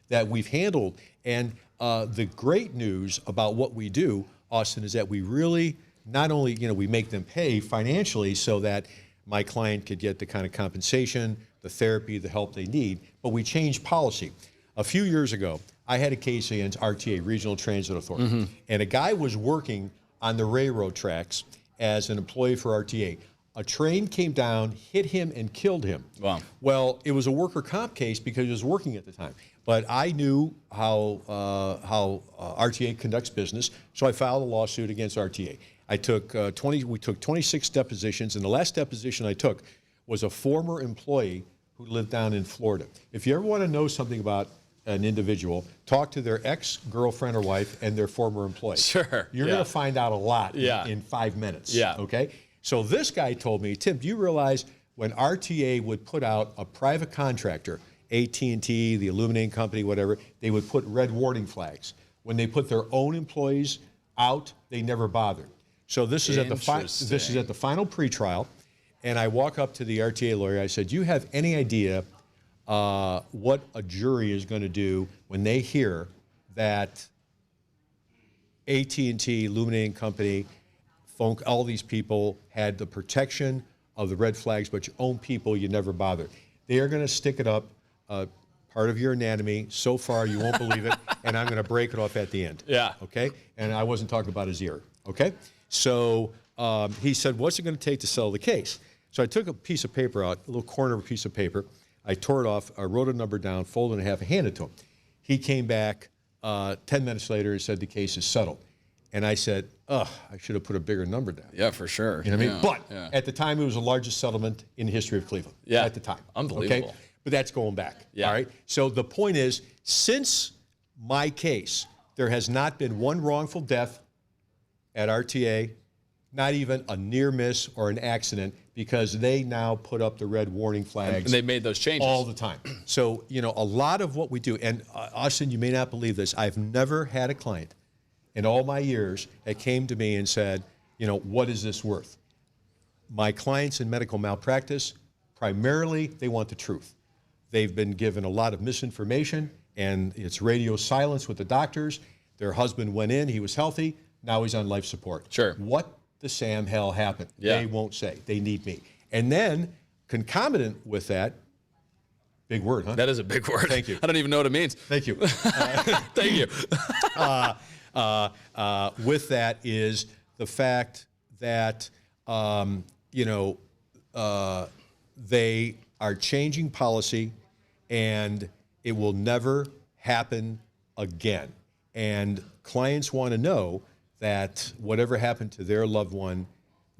that we've handled, and the great news about what we do, Austin, is that we really not only, you know, we make them pay financially so that my client could get the kind of compensation, the therapy, the help they need, but we change policy. A few years ago, I had a case against RTA, Regional Transit Authority, and a guy was working on the railroad tracks as an employee for RTA. A train came down, hit him, and killed him. Wow. Well, it was a worker comp case because he was working at the time. But I knew how RTA conducts business, so I filed a lawsuit against RTA. We took 26 depositions, and the last deposition I took was a former employee who lived down in Florida. If you ever want to know something about an individual, talk to their ex-girlfriend or wife and their former employee. Sure. You're Yeah. going to find out a lot Yeah. in 5 minutes. Yeah. Okay? So this guy told me, Tim, do you realize when RTA would put out a private contractor, AT&T, the illuminating company, whatever, they would put red warning flags. When they put their own employees out, they never bothered. So this is at the final pretrial, and I walk up to the RTA lawyer. I said, "Do you have any idea what a jury is going to do when they hear that AT&T, illuminating company, all these people had the protection of the red flags, but your own people you never bothered? They are going to stick it up part of your anatomy so far you won't believe it, and I'm going to break it off at the end." Yeah. Okay? And I wasn't talking about his ear. Okay? So he said, "What's it going to take to settle the case?" So I took a piece of paper out, a little corner of a piece of paper. I tore it off. I wrote a number down, folded it in half, and handed it to him. He came back 10 minutes later and said the case is settled. And I said, "Ugh, I should have put a bigger number down." Yeah, for sure. You know what I mean? Yeah, But yeah. at the time, it was the largest settlement in the history of Cleveland. Yeah. At the time. Unbelievable. Okay? But that's going back. Yeah. All right? So the point is, since my case, there has not been one wrongful death at RTA, not even a near miss or an accident, because they now put up the red warning flags. And they've made those changes. All the time. So, you know, a lot of what we do, and Austin, you may not believe this, I've never had a client in all my years that came to me and said, you know, what is this worth? My clients in medical malpractice, primarily, they want the truth. They've been given a lot of misinformation, and it's radio silence with the doctors. Their husband went in, he was healthy, now he's on life support. Sure. What the Sam hell happened? Yeah. They won't say. They need me. And then, concomitant with that, big word, huh? That is a big word. Thank you. I don't even know what it means. Thank you. Thank you. With that is the fact that, you know, they are changing policy, and it will never happen again. And clients want to know that whatever happened to their loved one,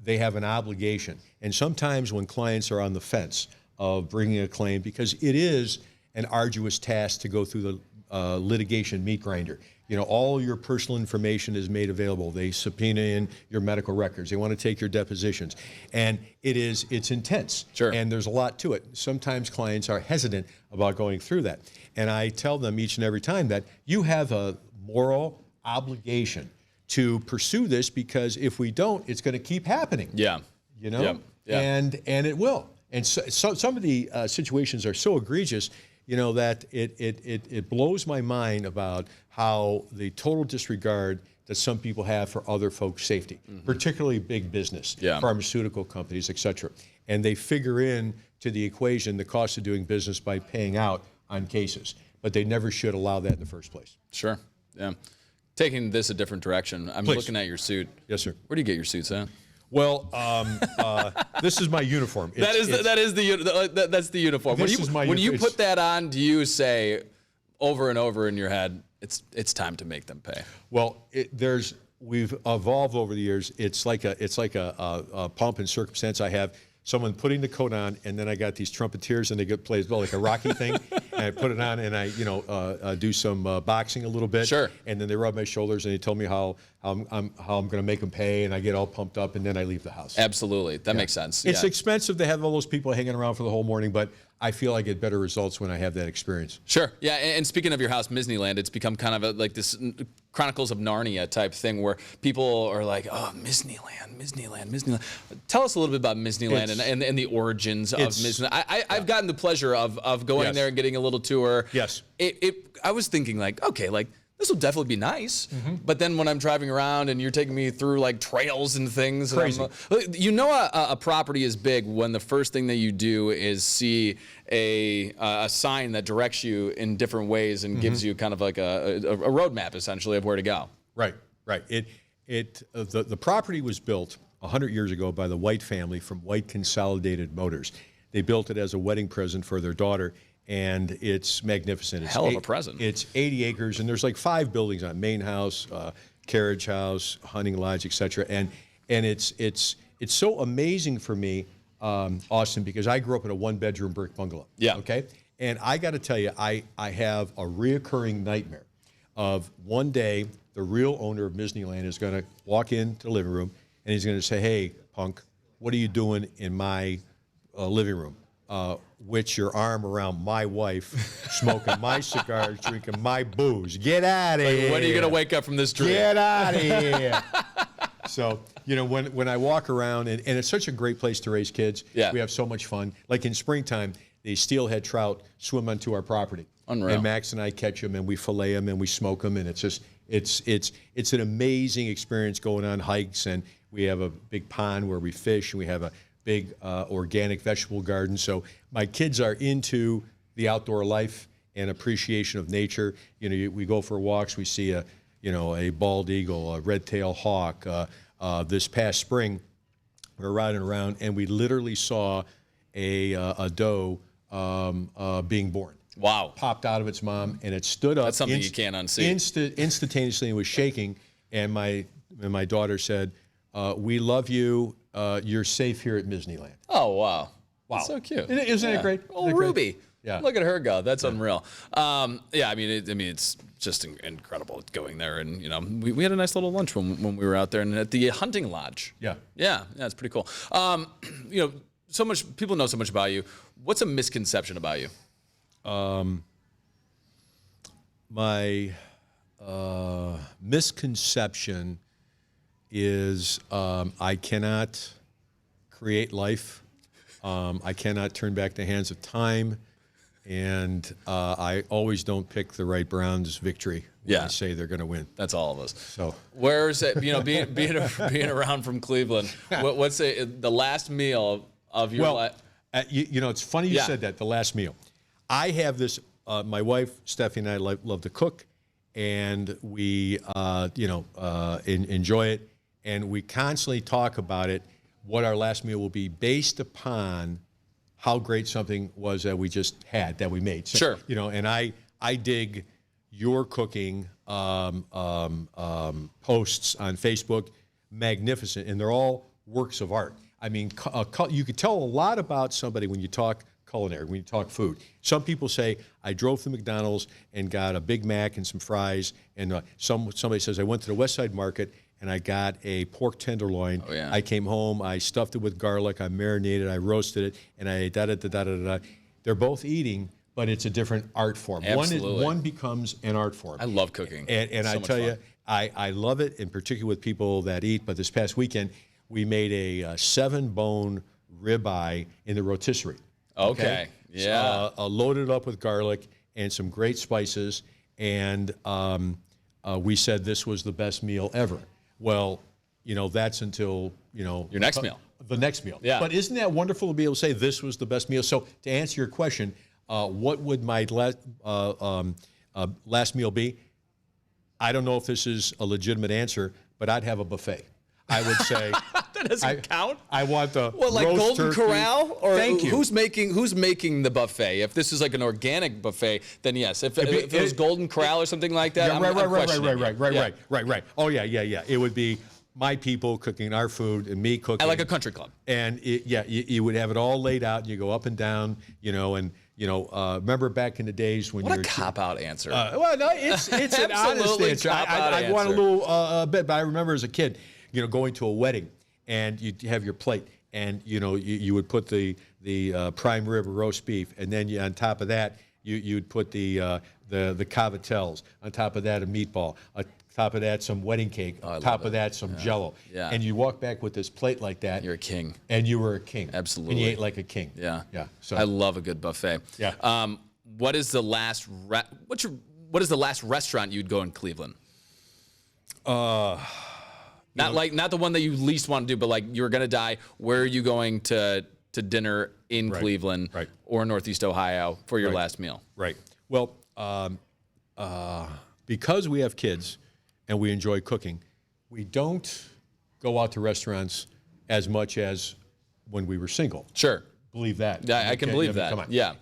they have an obligation. And sometimes when clients are on the fence of bringing a claim, because it is an arduous task to go through the litigation meat grinder. You know, all your personal information is made available. They subpoena in your medical records. They want to take your depositions. And it's intense. Sure. And there's a lot to it. Sometimes clients are hesitant about going through that. And I tell them each and every time that you have a moral obligation to pursue this, because if we don't, it's going to keep happening. Yeah. You know? Yeah. Yeah. And it will. And so some of the situations are so egregious, you know, that it blows my mind about how the total disregard that some people have for other folks' safety, particularly big business, pharmaceutical companies, et cetera. And they figure in to the equation the cost of doing business by paying out on cases. But they never should allow that in the first place. Sure. Yeah. Taking this a different direction, I'm looking at your suit. Yes, sir. Where do you get your suits at? Well, this is my uniform. That's the uniform. When you put that on, do you say over and over in your head, it's time to make them pay? Well, we've evolved over the years. It's like a pomp and circumstance. I have someone putting the coat on, and then I got these trumpeters, and they play as well, like a Rocky thing. And I put it on, and I do some boxing a little bit. Sure. And then they rub my shoulders, and they tell me how I'm going to make them pay, and I get all pumped up, and then I leave the house. Absolutely, that makes sense. It's expensive to have all those people hanging around for the whole morning, but I feel I get better results when I have that experience. Sure. Yeah. And speaking of your house, Misny Land, it's become kind of like this Chronicles of Narnia type thing where people are like, oh, Misny Land, Misny Land, Misny Land. Tell us a little bit about Misny Land and the origins of Misny Land. I've gotten the pleasure of going there and getting a little tour. Yes. I was thinking like, okay, like, this will definitely be nice. But then when I'm driving around and you're taking me through like trails and things, crazy. You know, a property is big when the first thing that you do is see a sign that directs you in different ways and gives you kind of like a roadmap essentially of where to go. Right, right. The property was built 100 years ago by the White family from White Consolidated Motors. They built it as a wedding present for their daughter. And it's magnificent. It's hell of a present. It's 80 acres, and there's like 5 buildings on it: main house, carriage house, hunting lodge, etc. And it's so amazing for me, Austin, because I grew up in a 1-bedroom brick bungalow. Yeah. Okay. And I got to tell you, I have a reoccurring nightmare of one day the real owner of Misny Land is going to walk into the living room and he's going to say, "Hey, punk, what are you doing in my living room? With your arm around my wife, smoking my cigars, drinking my booze. Get out of here. When are you going to wake up from this dream? Get out of here." So, when I walk around, and it's such a great place to raise kids. Yeah. We have so much fun. Like in springtime, the steelhead trout swim onto our property. Unreal. And Max and I catch them, and we fillet them, and we smoke them, and it's an amazing experience going on hikes, and we have a big pond where we fish, and we have a big organic vegetable garden. So my kids are into the outdoor life and appreciation of nature. We go for walks. We see a bald eagle, a red-tailed hawk. This past spring, we were riding around and we literally saw a doe being born. Wow! Popped out of its mom, and it stood up. That's something you can't unsee. Instantaneously, and was shaking. And my daughter said, "We love you. You're safe here at Misny Land." Oh, wow. Wow. That's so cute. Isn't it great? Oh, Ruby. Yeah. Look at her go. That's unreal. Yeah, I mean, it's just incredible going there. And, we had a nice little lunch when we were out there and at the hunting lodge. Yeah. Yeah, it's pretty cool. So much, people know so much about you. What's a misconception about you? My misconception is I cannot create life. I cannot turn back the hands of time. And I always don't pick the right Browns victory when I say they're going to win. That's all of us. So where's it? Being around from Cleveland. What's the last meal of your life? It's funny you said that. The last meal. I have this. My wife Stephanie and I love to cook, and we enjoy it, and we constantly talk about it. What our last meal will be based upon how great something was that we just had, that we made. So, sure. And I dig your cooking posts on Facebook, magnificent, and they're all works of art. I mean, you could tell a lot about somebody when you talk culinary, when you talk food. Some people say, I drove to McDonald's and got a Big Mac and some fries, and somebody says, I went to the West Side Market and I got a pork tenderloin. Oh, yeah. I came home, I stuffed it with garlic, I marinated, I roasted it, and I da-da-da-da-da-da. They're both eating, but it's a different art form. Absolutely. One becomes an art form. I love cooking. And so I tell you, I love it, in particular with people that eat, but this past weekend, we made a 7-bone ribeye in the rotisserie. Okay. Yeah. Loaded up with garlic and some great spices, and we said this was the best meal ever. Well, that's until, Your next meal. The next meal. Yeah. But isn't that wonderful to be able to say this was the best meal? So to answer your question, what would my last meal be? I don't know if this is a legitimate answer, but I'd have a buffet. I would say That doesn't count. I want the Like roast Golden turkey. Corral, or Thank you. who's making the buffet? If this is like an organic buffet, then yes. If it was Golden Corral or something like that, Yeah, I'm questioning it. right. Oh yeah. It would be my people cooking our food and me cooking. Like a country club. And you would have it all laid out, and you go up and down, remember back in the days when What you a cop-out answer. well, no, it's an honest Absolutely answer. cop-out I want a answer. little bit, but I remember as a kid, going to a wedding, and you'd have your plate, and you would put the prime rib or roast beef, and then on top of that, you'd put the cavatelles. On top of that, a meatball. On top of that, some wedding cake. On top of that, some Jello. Yeah. And you walk back with this plate like that. You're a king. And you were a king. Absolutely. And you ate like a king. Yeah. So I love a good buffet. Yeah. What is the last what is the last restaurant you'd go in Cleveland? Not the one that you least want to do, but like you're gonna die. Where are you going to dinner in Cleveland or Northeast Ohio for your last meal? Right. Well, because we have kids and we enjoy cooking, we don't go out to restaurants as much as when we were single. Sure. Believe that. Yeah, I can believe that. Come on. Yeah.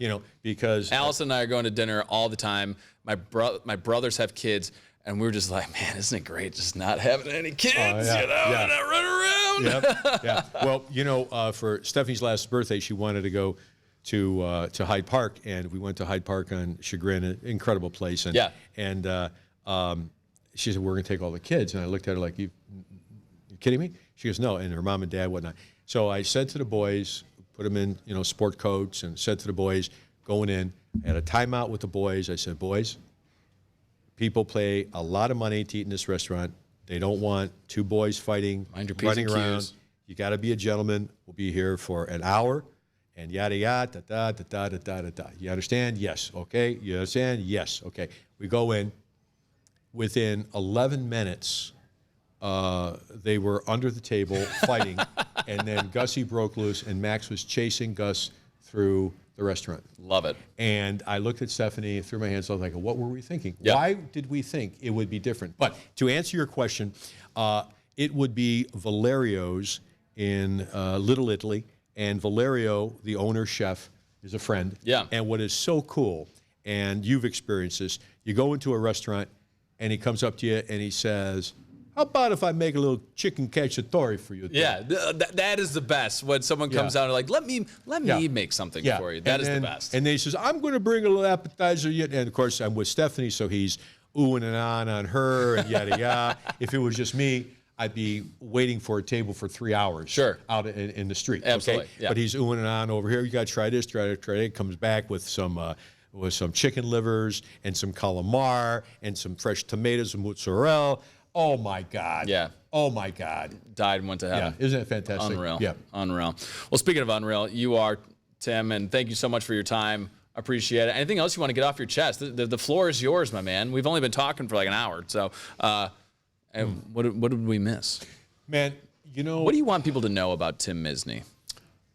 Because Allison and I are going to dinner all the time. My brothers have kids, and we were just like, man, isn't it great just not having any kids? And not running around. Yeah. Well, for Stephanie's last birthday, she wanted to go to Hyde Park, and we went to Hyde Park on Chagrin, an incredible place. And she said, we're going to take all the kids. And I looked at her like, you kidding me? She goes, no. And her mom and dad, whatnot. So I said to the boys, put them in, sport coats, and said to the boys, going in, I had a timeout with the boys. I said, boys, people pay a lot of money to eat in this restaurant. They don't want two boys fighting, Mind your P's running and around. Q's. You got to be a gentleman. We'll be here for an hour, and yada yada, da da da da da da da. You understand? Yes. Okay. You understand? Yes. Okay. We go in. Within 11 minutes, they were under the table fighting, and then Gussie broke loose, and Max was chasing Gus through the restaurant. Love it. And I looked at Stephanie, threw my hands up, like, what were we thinking? Yeah. Why did we think it would be different? But to answer your question, it would be Valerio's in Little Italy, and Valerio, the owner chef, is a friend. Yeah. And what is so cool, and you've experienced this, you go into a restaurant, and he comes up to you and he says, how about if I make a little chicken cacciatore for you? Yeah, that is the best. When someone comes out and like, let me make something for you. That is the best. And then he says, I'm going to bring a little appetizer. And of course, I'm with Stephanie, so he's oohing and on her and yada yada. If it was just me, I'd be waiting for a table for 3 hours. Out in the street. Absolutely. Okay? Yeah. But he's oohing and on over here. You got to try this, try that. Comes back with some chicken livers and some calamari and some fresh tomatoes and mozzarella. Oh my God. Yeah. Oh my God. Died and went to heaven. Yeah. Isn't it fantastic? Unreal. Yeah. Unreal. Well, speaking of unreal, you are Tim, and thank you so much for your time. Appreciate it. Anything else you want to get off your chest? The floor is yours, my man. We've only been talking for like an hour. So what did we miss? Man, what do you want people to know about Tim Misny?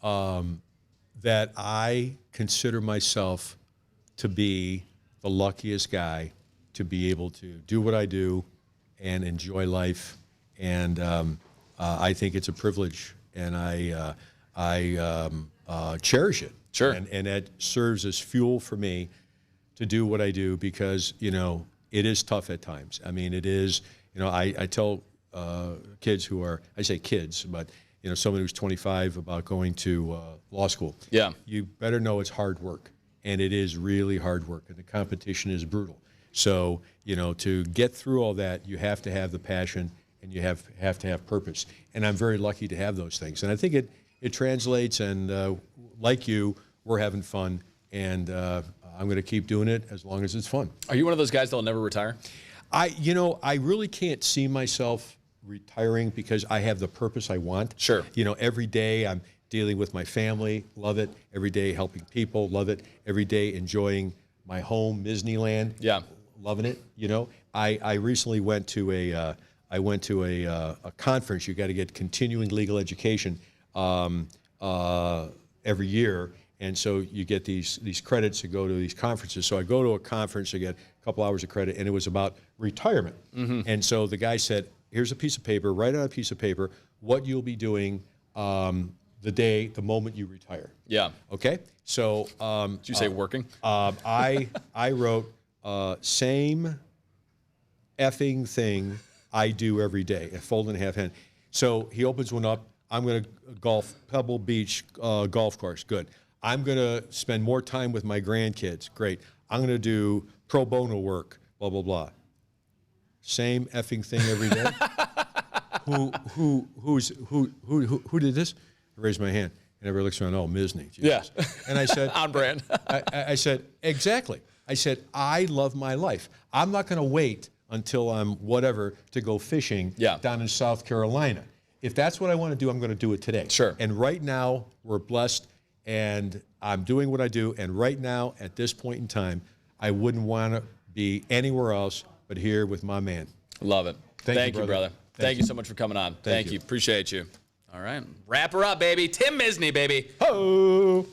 That I consider myself to be the luckiest guy to be able to do what I do and enjoy life, and I think it's a privilege, and I cherish it. Sure. And that serves as fuel for me to do what I do, because it is tough at times. I mean, it is. I tell kids who are, I say kids, but someone who's 25 about going to law school. Yeah. You better know it's hard work, and it is really hard work, and the competition is brutal. So, to get through all that, you have to have the passion, and you have to have purpose. And I'm very lucky to have those things. And I think it translates, and like you, we're having fun, and I'm going to keep doing it as long as it's fun. Are you one of those guys that'll never retire? I really can't see myself retiring, because I have the purpose I want. Sure. Every day I'm dealing with my family, love it. Every day helping people, love it. Every day enjoying my home, Misny Land. Yeah. Loving it, I recently went to a conference. You got to get continuing legal education every year, and so you get these credits to go to these conferences. So I go to a conference, I get a couple hours of credit, and it was about retirement. And so the guy said, "Here's a piece of paper. Write on a piece of paper what you'll be doing the moment you retire." Yeah. Okay. So Did you say working? I wrote same effing thing I do every day, a fold and a half hand. So he opens one up. I'm going to golf, Pebble Beach golf course. Good. I'm going to spend more time with my grandkids. Great. I'm going to do pro bono work. Blah blah blah. Same effing thing every day. Who did this? I raised my hand, and everybody looks around. Oh, Misny. Jesus. Yeah. And I said, On brand. I said, exactly. I said, I love my life. I'm not going to wait until I'm whatever to go fishing down in South Carolina. If that's what I want to do, I'm going to do it today. Sure. And right now, we're blessed, and I'm doing what I do. And right now, at this point in time, I wouldn't want to be anywhere else but here with my man. Love it. Thank you, brother. Thank you you so much for coming on. Thank Thank you. you. Appreciate you. All right. Wrap her up, baby. Tim Misny, baby. Ho!